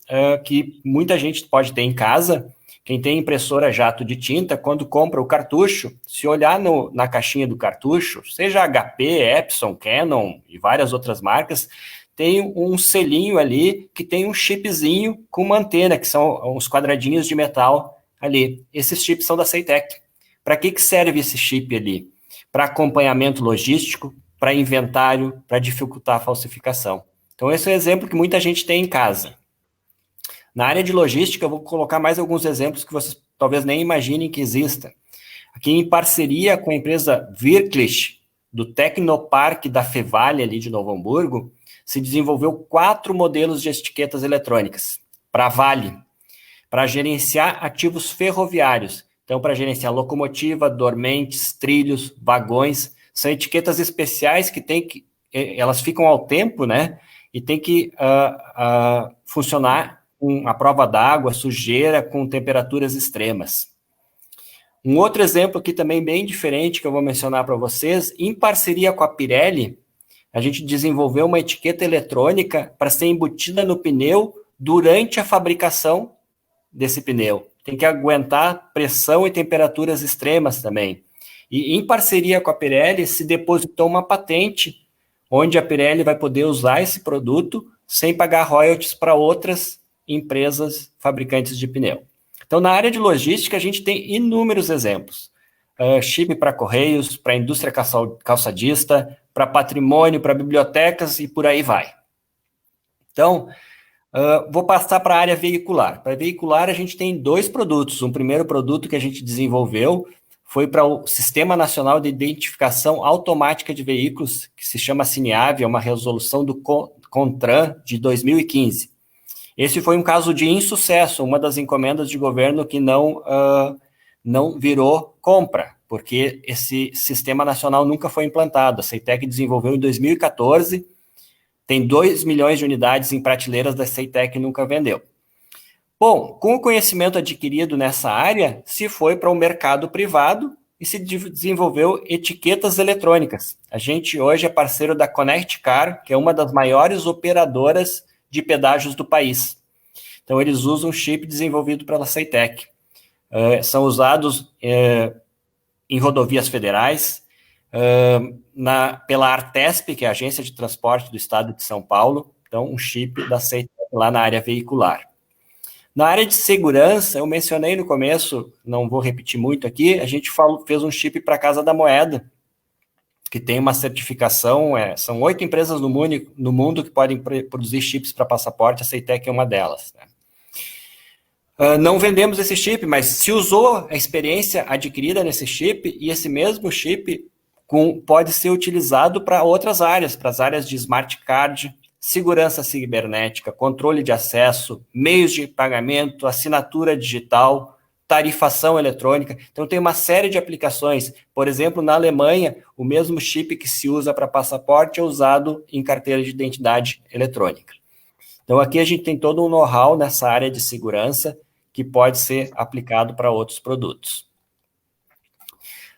que muita gente pode ter em casa. Quem tem impressora jato de tinta, quando compra o cartucho, se olhar na caixinha do cartucho, seja HP, Epson, Canon e várias outras marcas, tem um selinho ali que tem um chipzinho com uma antena, que são uns quadradinhos de metal ali. Esses chips são da CEITEC. Para que serve esse chip ali? Para acompanhamento logístico, para inventário, para dificultar a falsificação. Então, esse é um exemplo que muita gente tem em casa. Na área de logística, eu vou colocar mais alguns exemplos que vocês talvez nem imaginem que exista. Aqui, em parceria com a empresa Virklich, do Tecnopark da Fevale, ali de Novo Hamburgo, se desenvolveu 4 modelos de etiquetas eletrônicas para a Vale, para gerenciar ativos ferroviários. Então, para gerenciar locomotiva, dormentes, trilhos, vagões, são etiquetas especiais que elas ficam ao tempo, né? E tem que funcionar com a prova d'água, sujeira, com temperaturas extremas. Um outro exemplo aqui também bem diferente que eu vou mencionar para vocês, em parceria com a Pirelli, a gente desenvolveu uma etiqueta eletrônica para ser embutida no pneu durante a fabricação desse pneu. Tem que aguentar pressão e temperaturas extremas também. E em parceria com a Pirelli, se depositou uma patente, onde a Pirelli vai poder usar esse produto sem pagar royalties para outras empresas fabricantes de pneu. Então, na área de logística, a gente tem inúmeros exemplos. Chip para correios, para indústria calçadista, para patrimônio, para bibliotecas e por aí vai. Então, vou passar para a área veicular. Para veicular, a gente tem 2 produtos. Um primeiro produto que a gente desenvolveu foi para o Sistema Nacional de Identificação Automática de Veículos, que se chama CINEAV, é uma resolução do CONTRAN de 2015. Esse foi um caso de insucesso, uma das encomendas de governo que não virou compra, porque esse Sistema Nacional nunca foi implantado. A CEITEC desenvolveu em 2014, tem 2 milhões de unidades em prateleiras da CEITEC e nunca vendeu. Bom, com o conhecimento adquirido nessa área, se foi para o mercado privado e se desenvolveu etiquetas eletrônicas. A gente hoje é parceiro da Connect Car, que é uma das maiores operadoras de pedágios do país. Então, eles usam um chip desenvolvido pela CEITEC. São usados em rodovias federais, pela Artesp, que é a Agência de Transporte do Estado de São Paulo. Então, um chip da CEITEC lá na área veicular. Na área de segurança, eu mencionei no começo, não vou repetir muito aqui, a gente fez um chip para a Casa da Moeda, que tem uma certificação, são 8 empresas no mundo que podem produzir chips para passaporte, a CEITEC é uma delas. Né? Não vendemos esse chip, mas se usou a experiência adquirida nesse chip, e esse mesmo chip pode ser utilizado para outras áreas, para as áreas de smart card, segurança cibernética, controle de acesso, meios de pagamento, assinatura digital, tarifação eletrônica. Então, tem uma série de aplicações. Por exemplo, na Alemanha, o mesmo chip que se usa para passaporte é usado em carteira de identidade eletrônica. Então, aqui a gente tem todo um know-how nessa área de segurança que pode ser aplicado para outros produtos.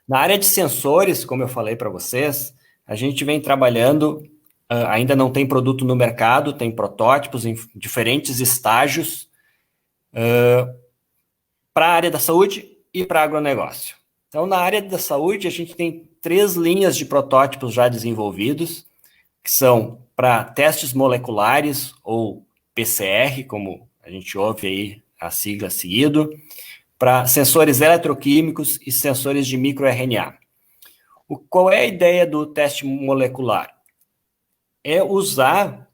Na área de sensores, como eu falei para vocês, a gente vem trabalhando, ainda não tem produto no mercado, tem protótipos em diferentes estágios para a área da saúde e para agronegócio. Então, na área da saúde, a gente tem 3 linhas de protótipos já desenvolvidos, que são para testes moleculares, ou PCR, como a gente ouve aí a sigla seguido, para sensores eletroquímicos e sensores de microRNA. Qual é a ideia do teste molecular? É usar...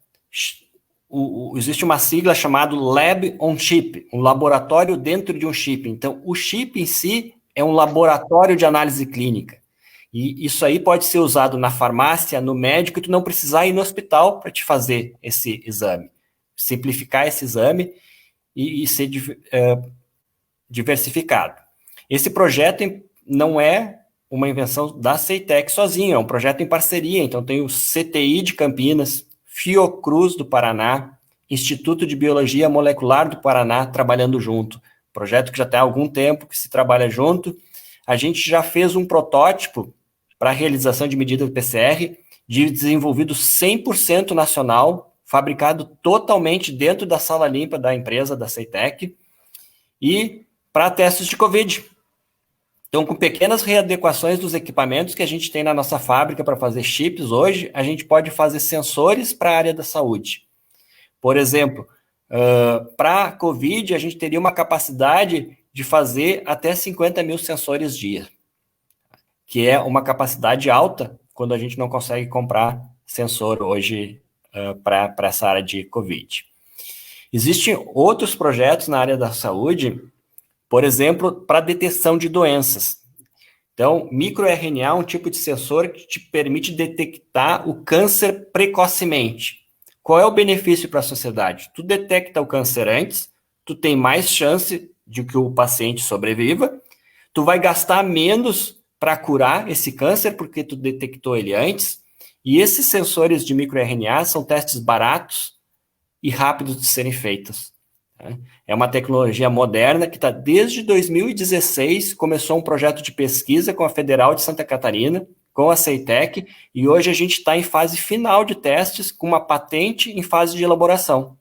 existe uma sigla chamada Lab on Chip, um laboratório dentro de um chip. Então, o chip em si é um laboratório de análise clínica. E isso aí pode ser usado na farmácia, no médico, e tu não precisar ir no hospital para te fazer esse exame. Simplificar esse exame e ser diversificado. Esse projeto não é uma invenção da CEITEC sozinho, é um projeto em parceria. Então, tem o CTI de Campinas, Fiocruz do Paraná, Instituto de Biologia Molecular do Paraná trabalhando junto. Projeto que já tem há algum tempo que se trabalha junto. A gente já fez um protótipo para a realização de medida do PCR, desenvolvido 100% nacional, fabricado totalmente dentro da sala limpa da empresa, da CEITEC, e para testes de COVID. Então, com pequenas readequações dos equipamentos que a gente tem na nossa fábrica para fazer chips hoje, a gente pode fazer sensores para a área da saúde. Por exemplo, para a COVID, a gente teria uma capacidade de fazer até 50 mil sensores dia, que é uma capacidade alta quando a gente não consegue comprar sensor hoje para essa área de COVID. Existem outros projetos na área da saúde, por exemplo, para detecção de doenças. Então, microRNA é um tipo de sensor que te permite detectar o câncer precocemente. Qual é o benefício para a sociedade? Tu detecta o câncer antes, tu tem mais chance de que o paciente sobreviva, tu vai gastar menos para curar esse câncer, porque tu detectou ele antes, e esses sensores de microRNA são testes baratos e rápidos de serem feitos. É uma tecnologia moderna que está desde 2016, começou um projeto de pesquisa com a Federal de Santa Catarina, com a CEITEC, e hoje a gente está em fase final de testes, com uma patente em fase de elaboração.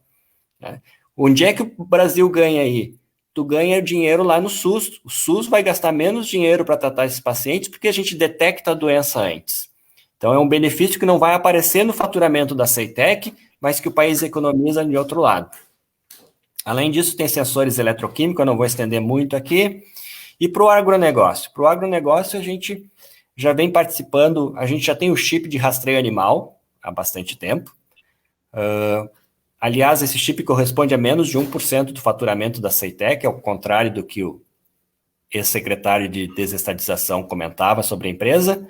Onde é que o Brasil ganha aí? Tu ganha dinheiro lá no SUS. O SUS vai gastar menos dinheiro para tratar esses pacientes porque a gente detecta a doença antes. Então, é um benefício que não vai aparecer no faturamento da CEITEC, mas que o país economiza de outro lado. Além disso, tem sensores eletroquímicos, eu não vou estender muito aqui. E para o agronegócio? Para o agronegócio, a gente já vem participando, a gente já tem o chip de rastreio animal há bastante tempo. Aliás, esse chip corresponde a menos de 1% do faturamento da CEITEC, ao contrário do que o ex-secretário de desestatização comentava sobre a empresa.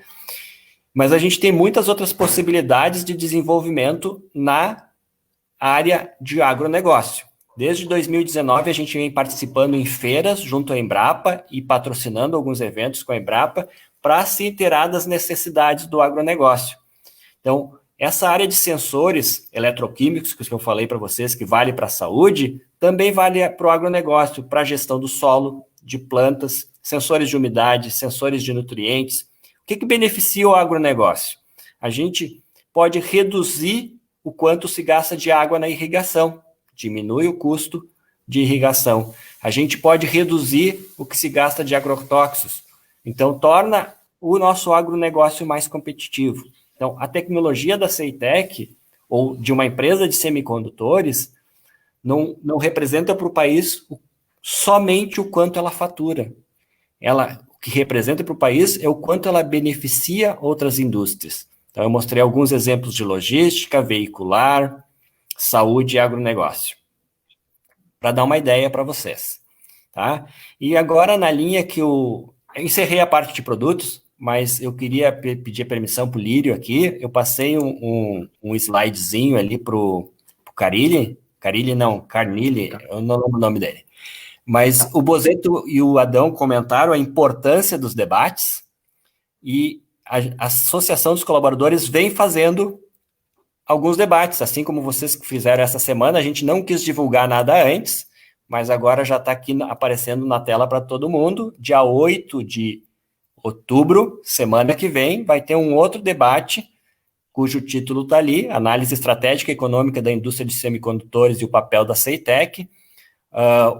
Mas a gente tem muitas outras possibilidades de desenvolvimento na área de agronegócio. Desde 2019, a gente vem participando em feiras junto à Embrapa e patrocinando alguns eventos com a Embrapa para se inteirar das necessidades do agronegócio. Então, essa área de sensores eletroquímicos, que eu falei para vocês, que vale para a saúde, também vale para o agronegócio, para a gestão do solo, de plantas, sensores de umidade, sensores de nutrientes. O que beneficia o agronegócio? A gente pode reduzir o quanto se gasta de água na irrigação, diminui o custo de irrigação. A gente pode reduzir o que se gasta de agrotóxicos, então torna o nosso agronegócio mais competitivo. Então, a tecnologia da CEITEC, ou de uma empresa de semicondutores, não representa para o país somente o quanto ela fatura. O que representa para o país é o quanto ela beneficia outras indústrias. Então, eu mostrei alguns exemplos de logística, veicular, saúde e agronegócio, para dar uma ideia para vocês. Tá? E agora, na linha que eu encerrei a parte de produtos, mas eu queria pedir permissão para o Lírio aqui, eu passei um slidezinho ali para o Carnilli, eu não lembro o nome dele, mas o Bozeto e o Adão comentaram a importância dos debates, e a Associação dos Colaboradores vem fazendo alguns debates, assim como vocês que fizeram essa semana. A gente não quis divulgar nada antes, mas agora já está aqui aparecendo na tela para todo mundo. Dia 8 de outubro, semana que vem, vai ter um outro debate, cujo título está ali, Análise Estratégica e Econômica da Indústria de Semicondutores e o Papel da CEITEC.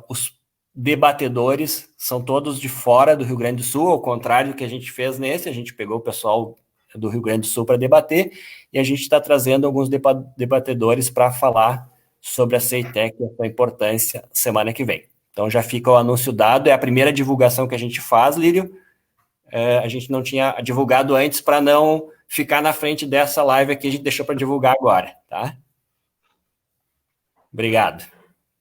Os debatedores são todos de fora do Rio Grande do Sul, ao contrário do que a gente fez nesse, a gente pegou o pessoal do Rio Grande do Sul para debater, e a gente está trazendo alguns debatedores para falar sobre a CEITEC e a sua importância semana que vem. Então já fica o anúncio dado, é a primeira divulgação que a gente faz, Lírio. A gente não tinha divulgado antes para não ficar na frente dessa live aqui, a gente deixou para divulgar agora, tá? Obrigado.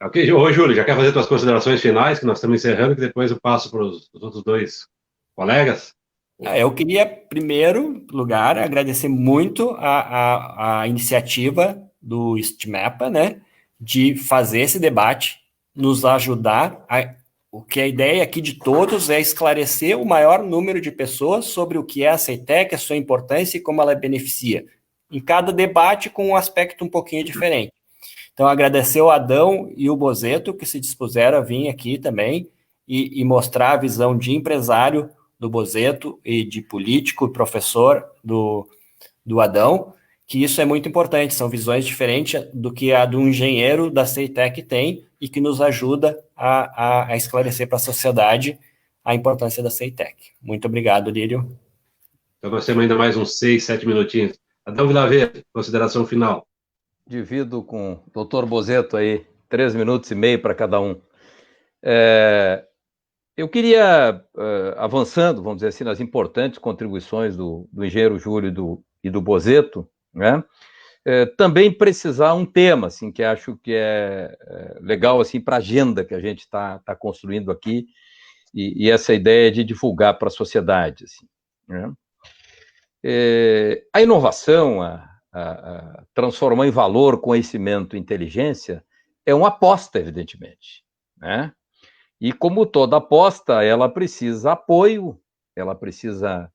Ok, ô Júlio, já quer fazer suas considerações finais, que nós estamos encerrando, que depois eu passo para os outros dois colegas? Eu queria, em primeiro lugar, agradecer muito a iniciativa do STMEPA, né, de fazer esse debate, nos ajudar. O que a ideia aqui de todos é esclarecer o maior número de pessoas sobre o que é a CEITEC, a sua importância e como ela beneficia. Em cada debate com um aspecto um pouquinho diferente. Então, agradecer o Adão e o Bozeto, que se dispuseram a vir aqui também e mostrar a visão de empresário do Bozeto e de político e professor do Adão, que isso é muito importante, são visões diferentes do que a do engenheiro da CEITEC tem e que nos ajuda a esclarecer para a sociedade a importância da CEITEC. Muito obrigado, Lírio. Então, nós temos ainda mais uns 6, 7 minutinhos. Adão Vilaverde, consideração final. Divido com o Dr. Bozeto aí, 3 minutos e meio para cada um. Eu queria, avançando, vamos dizer assim, nas importantes contribuições do engenheiro Júlio e do Bozeto, né? Também precisar um tema, assim, que acho que é legal, assim, para a agenda que a gente está construindo aqui, e essa ideia de divulgar para a sociedade, assim, né? A inovação, a transformar em valor, conhecimento, inteligência, é uma aposta, evidentemente, né? E como toda aposta, ela precisa apoio, ela precisa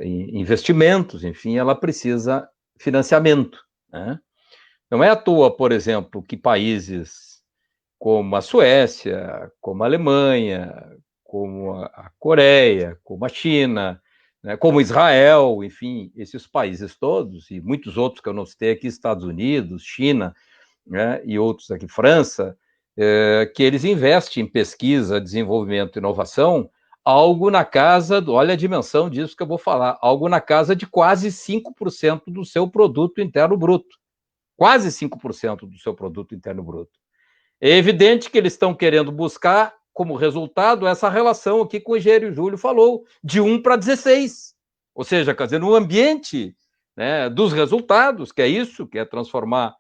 investimentos, enfim, ela precisa financiamento, né? Não é à toa, por exemplo, que países como a Suécia, como a Alemanha, como a Coreia, como a China, né, como Israel, enfim, esses países todos, e muitos outros que eu não citei aqui, Estados Unidos, China, né, e outros aqui, França, que eles investem em pesquisa, desenvolvimento e inovação, algo na casa, olha a dimensão disso que eu vou falar, algo na casa de quase 5% do seu produto interno bruto. Quase 5% do seu produto interno bruto. É evidente que eles estão querendo buscar, como resultado, essa relação aqui que o engenheiro Júlio falou, de 1 para 16. Ou seja, quer dizer, no ambiente, né, dos resultados, que é isso, que é transformar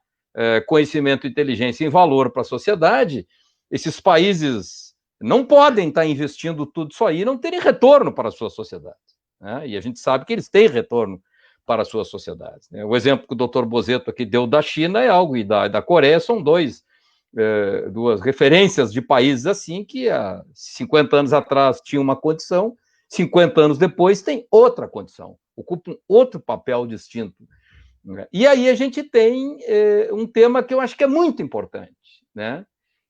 conhecimento e inteligência em valor para a sociedade, esses países não podem estar investindo tudo isso aí e não terem retorno para a sua sociedade, né? E a gente sabe que eles têm retorno para as suas sociedades, né? O exemplo que o Dr. Bozeto aqui deu da China é algo, e da Coreia são duas referências de países assim que há 50 anos atrás tinham uma condição, 50 anos depois tem outra condição, ocupam outro papel distinto. E aí a gente tem um tema que eu acho que é muito importante, né?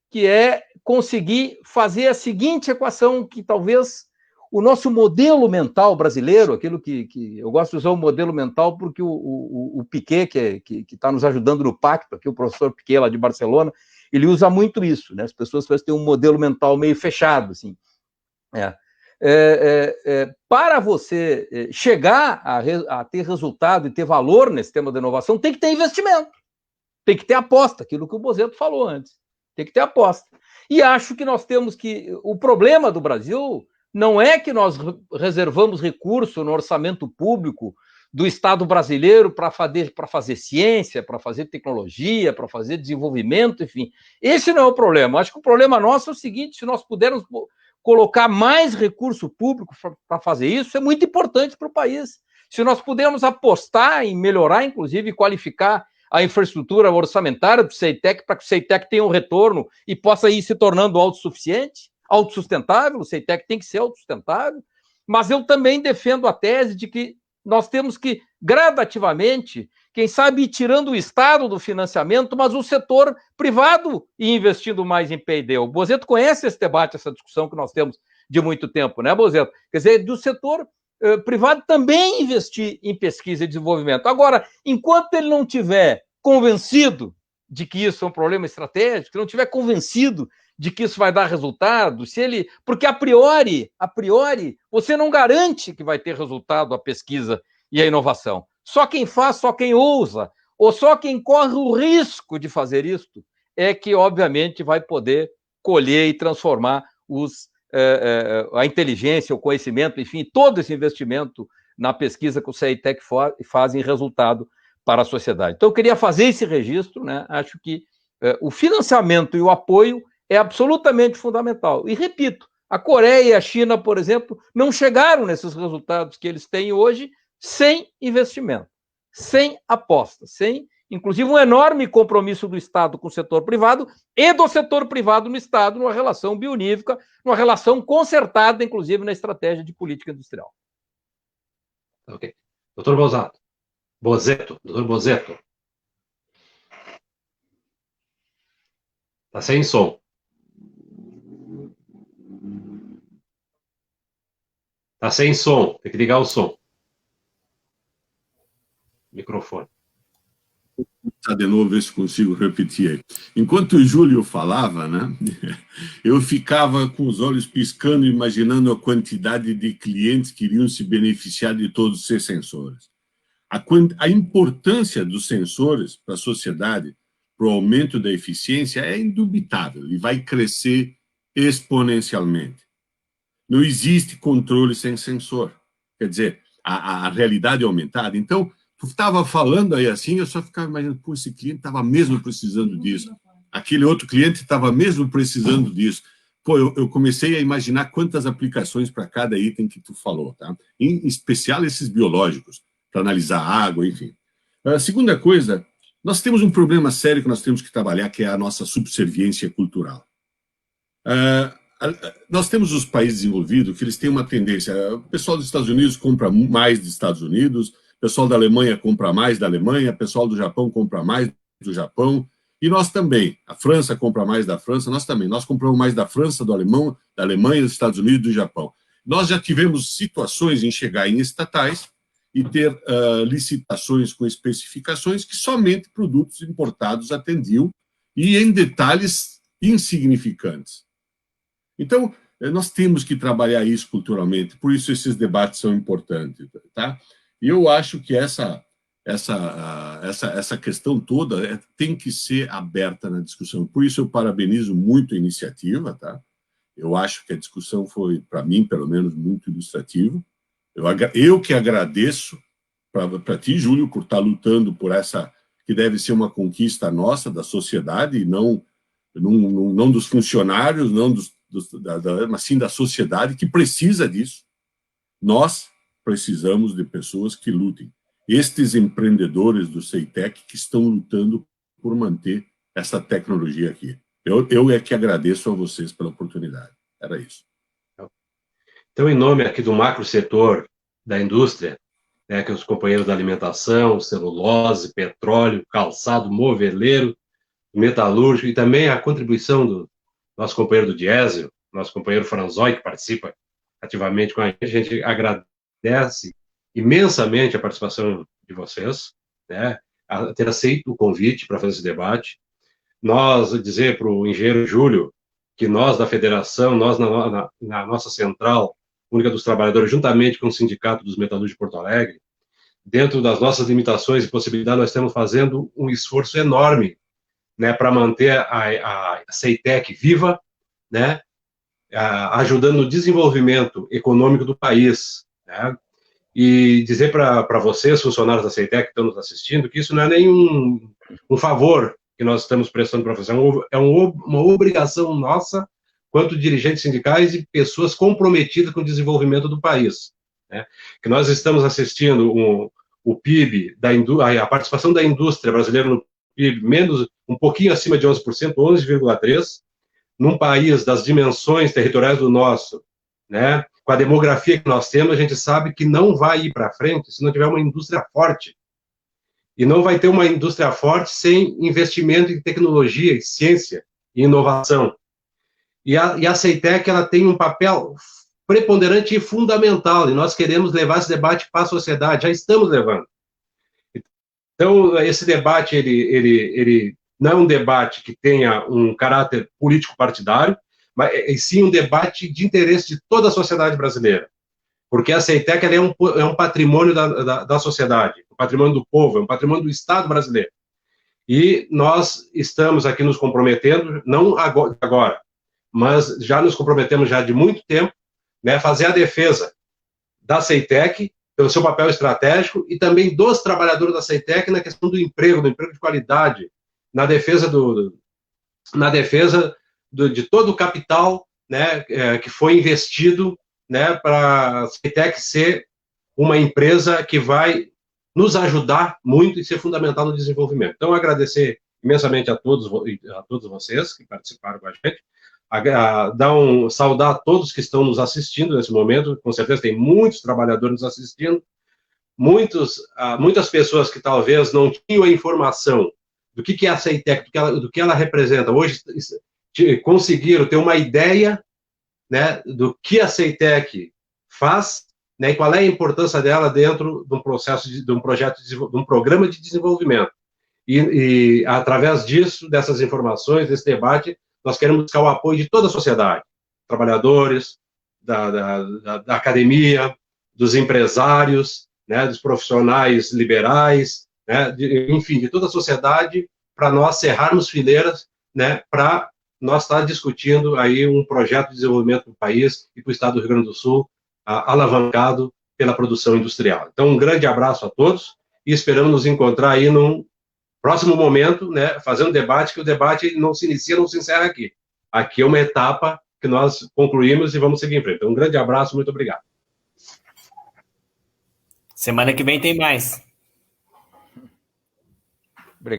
Que é conseguir fazer a seguinte equação, que talvez o nosso modelo mental brasileiro, aquilo que eu gosto de usar o modelo mental porque o Piquet, que está nos ajudando no pacto, aqui o professor Piquet lá de Barcelona, ele usa muito isso, né? As pessoas têm um modelo mental meio fechado, assim. Para você chegar a ter resultado e ter valor nesse tema da inovação, tem que ter investimento, tem que ter aposta, aquilo que o Bozeto falou antes, tem que ter aposta. E acho que nós temos que... O problema do Brasil não é que nós reservamos recurso no orçamento público do Estado brasileiro para fazer ciência, para fazer tecnologia, para fazer desenvolvimento, enfim. Esse não é o problema. Acho que o problema nosso é o seguinte: se nós pudermos colocar mais recurso público para fazer isso, é muito importante para o país. Se nós pudermos apostar em melhorar, inclusive, e qualificar a infraestrutura orçamentária do CEITEC para que o CEITEC tenha um retorno e possa ir se tornando autossuficiente, autossustentável, o CEITEC tem que ser autossustentável, mas eu também defendo a tese de que nós temos que, gradativamente, quem sabe ir tirando o Estado do financiamento, mas o setor privado ir investindo mais em P&D. O Bozeto conhece esse debate, essa discussão que nós temos de muito tempo, né, Bozetto? Quer dizer, do setor privado também investir em pesquisa e desenvolvimento. Agora, enquanto ele não tiver convencido de que isso é um problema estratégico, não tiver convencido de que isso vai dar resultado, porque a priori, você não garante que vai ter resultado a pesquisa e a inovação. Só quem faz, só quem ousa, ou só quem corre o risco de fazer isto, é que, obviamente, vai poder colher e transformar a inteligência, o conhecimento, enfim, todo esse investimento na pesquisa que o CEITEC faz em resultado para a sociedade. Então, eu queria fazer esse registro, né? Acho que o financiamento e o apoio é absolutamente fundamental. E, repito, a Coreia e a China, por exemplo, não chegaram nesses resultados que eles têm hoje sem investimento, sem aposta, sem, inclusive, um enorme compromisso do Estado com o setor privado e do setor privado no Estado, numa relação bionívoca, numa relação concertada, inclusive, na estratégia de política industrial. Ok. Doutor Bozetto. Está sem som. Está sem som. Tem que ligar o som. Microfone. De novo, ver se consigo repetir aí. Enquanto o Júlio falava, né, eu ficava com os olhos piscando, imaginando a quantidade de clientes que iriam se beneficiar de todos esses sensores. A importância dos sensores para a sociedade, para o aumento da eficiência, é indubitável e vai crescer exponencialmente. Não existe controle sem sensor. Quer dizer, a realidade é aumentada. Então, tu estava falando aí assim, eu só ficava imaginando, pô, esse cliente estava mesmo precisando disso. Aquele outro cliente estava mesmo precisando disso. Pô, eu comecei a imaginar quantas aplicações para cada item que tu falou, tá? Em especial esses biológicos, para analisar água, enfim. A segunda coisa, nós temos um problema sério que nós temos que trabalhar, que é a nossa subserviência cultural. Nós temos os países desenvolvidos que eles têm uma tendência, o pessoal dos Estados Unidos compra mais dos Estados Unidos, o pessoal da Alemanha compra mais da Alemanha, o pessoal do Japão compra mais do Japão, e nós também. A França compra mais da França, nós também. Nós compramos mais da França, da Alemanha, dos Estados Unidos e do Japão. Nós já tivemos situações em chegar em estatais e ter licitações com especificações que somente produtos importados atendiam e em detalhes insignificantes. Então, nós temos que trabalhar isso culturalmente, por isso esses debates são importantes, tá? E eu acho que essa questão toda tem que ser aberta na discussão. Por isso eu parabenizo muito a iniciativa, tá? Eu acho que a discussão foi, para mim, pelo menos, muito ilustrativa. Eu que agradeço para ti, Júlio, por estar lutando por essa, que deve ser uma conquista nossa, da sociedade, e não dos funcionários, não mas sim da sociedade, que precisa disso. Nós precisamos de pessoas que lutem. Estes empreendedores do CEITEC que estão lutando por manter essa tecnologia aqui. Eu é que agradeço a vocês pela oportunidade. Era isso. Então, em nome aqui do macro setor da indústria, né, que os companheiros da alimentação, celulose, petróleo, calçado, moveleiro, metalúrgico, e também a contribuição do nosso companheiro do diesel, nosso companheiro Franzói, que participa ativamente com a gente agradece imensamente a participação de vocês, né, a ter aceito o convite para fazer esse debate. Nós dizer para o engenheiro Júlio que nós da federação, nós na nossa central única dos trabalhadores, juntamente com o Sindicato dos Metalúrgicos de Porto Alegre, dentro das nossas limitações e possibilidades, nós estamos fazendo um esforço enorme, né, para manter a CEITEC viva, né, ajudando no desenvolvimento econômico do país, né, e dizer para vocês, funcionários da CEITEC que estão nos assistindo, que isso não é nenhum um favor que nós estamos prestando para vocês, é uma obrigação nossa, quanto dirigentes sindicais e pessoas comprometidas com o desenvolvimento do país, né, que nós estamos assistindo o PIB, a participação da indústria brasileira no PIB, um pouquinho acima de 11%, 11,3%, num país das dimensões territoriais do nosso, né, com a demografia que nós temos, a gente sabe que não vai ir para frente se não tiver uma indústria forte. E não vai ter uma indústria forte sem investimento em tecnologia, em ciência e inovação. E a CEITEC, ela tem um papel preponderante e fundamental, e nós queremos levar esse debate para a sociedade, já estamos levando. Então, esse debate, ele não é um debate que tenha um caráter político-partidário, mas sim um debate de interesse de toda a sociedade brasileira. Porque a CEITEC ela é um patrimônio da sociedade, um patrimônio do povo, é um patrimônio do Estado brasileiro. E nós estamos aqui nos comprometendo, não agora, mas já nos comprometemos já de muito tempo, né, fazer a defesa da CEITEC, pelo seu papel estratégico, e também dos trabalhadores da CEITEC na questão do emprego de qualidade, na defesa de todo o capital, né, que foi investido, né, para a CEITEC ser uma empresa que vai nos ajudar muito e ser fundamental no desenvolvimento. Então, agradecer imensamente a todos vocês que participaram com a gente, saudar a todos que estão nos assistindo nesse momento, com certeza tem muitos trabalhadores nos assistindo, muitas pessoas que talvez não tinham a informação do que é a CEITEC, do que ela representa, hoje conseguiram ter uma ideia, né, do que a CEITEC faz, né, e qual é a importância dela dentro de um processo, de um projeto, de um programa de desenvolvimento. E através disso, dessas informações, desse debate, nós queremos buscar o apoio de toda a sociedade, trabalhadores, da academia, dos empresários, né, dos profissionais liberais, né, enfim, de toda a sociedade, para nós cerrarmos fileiras, né, para nós estar discutindo aí um projeto de desenvolvimento para o país e para o estado do Rio Grande do Sul, alavancado pela produção industrial. Então, um grande abraço a todos e esperamos nos encontrar aí num próximo momento, né, fazendo debate, que o debate não se inicia, não se encerra aqui. Aqui é uma etapa que nós concluímos e vamos seguir em frente. Então, um grande abraço, muito obrigado. Semana que vem tem mais.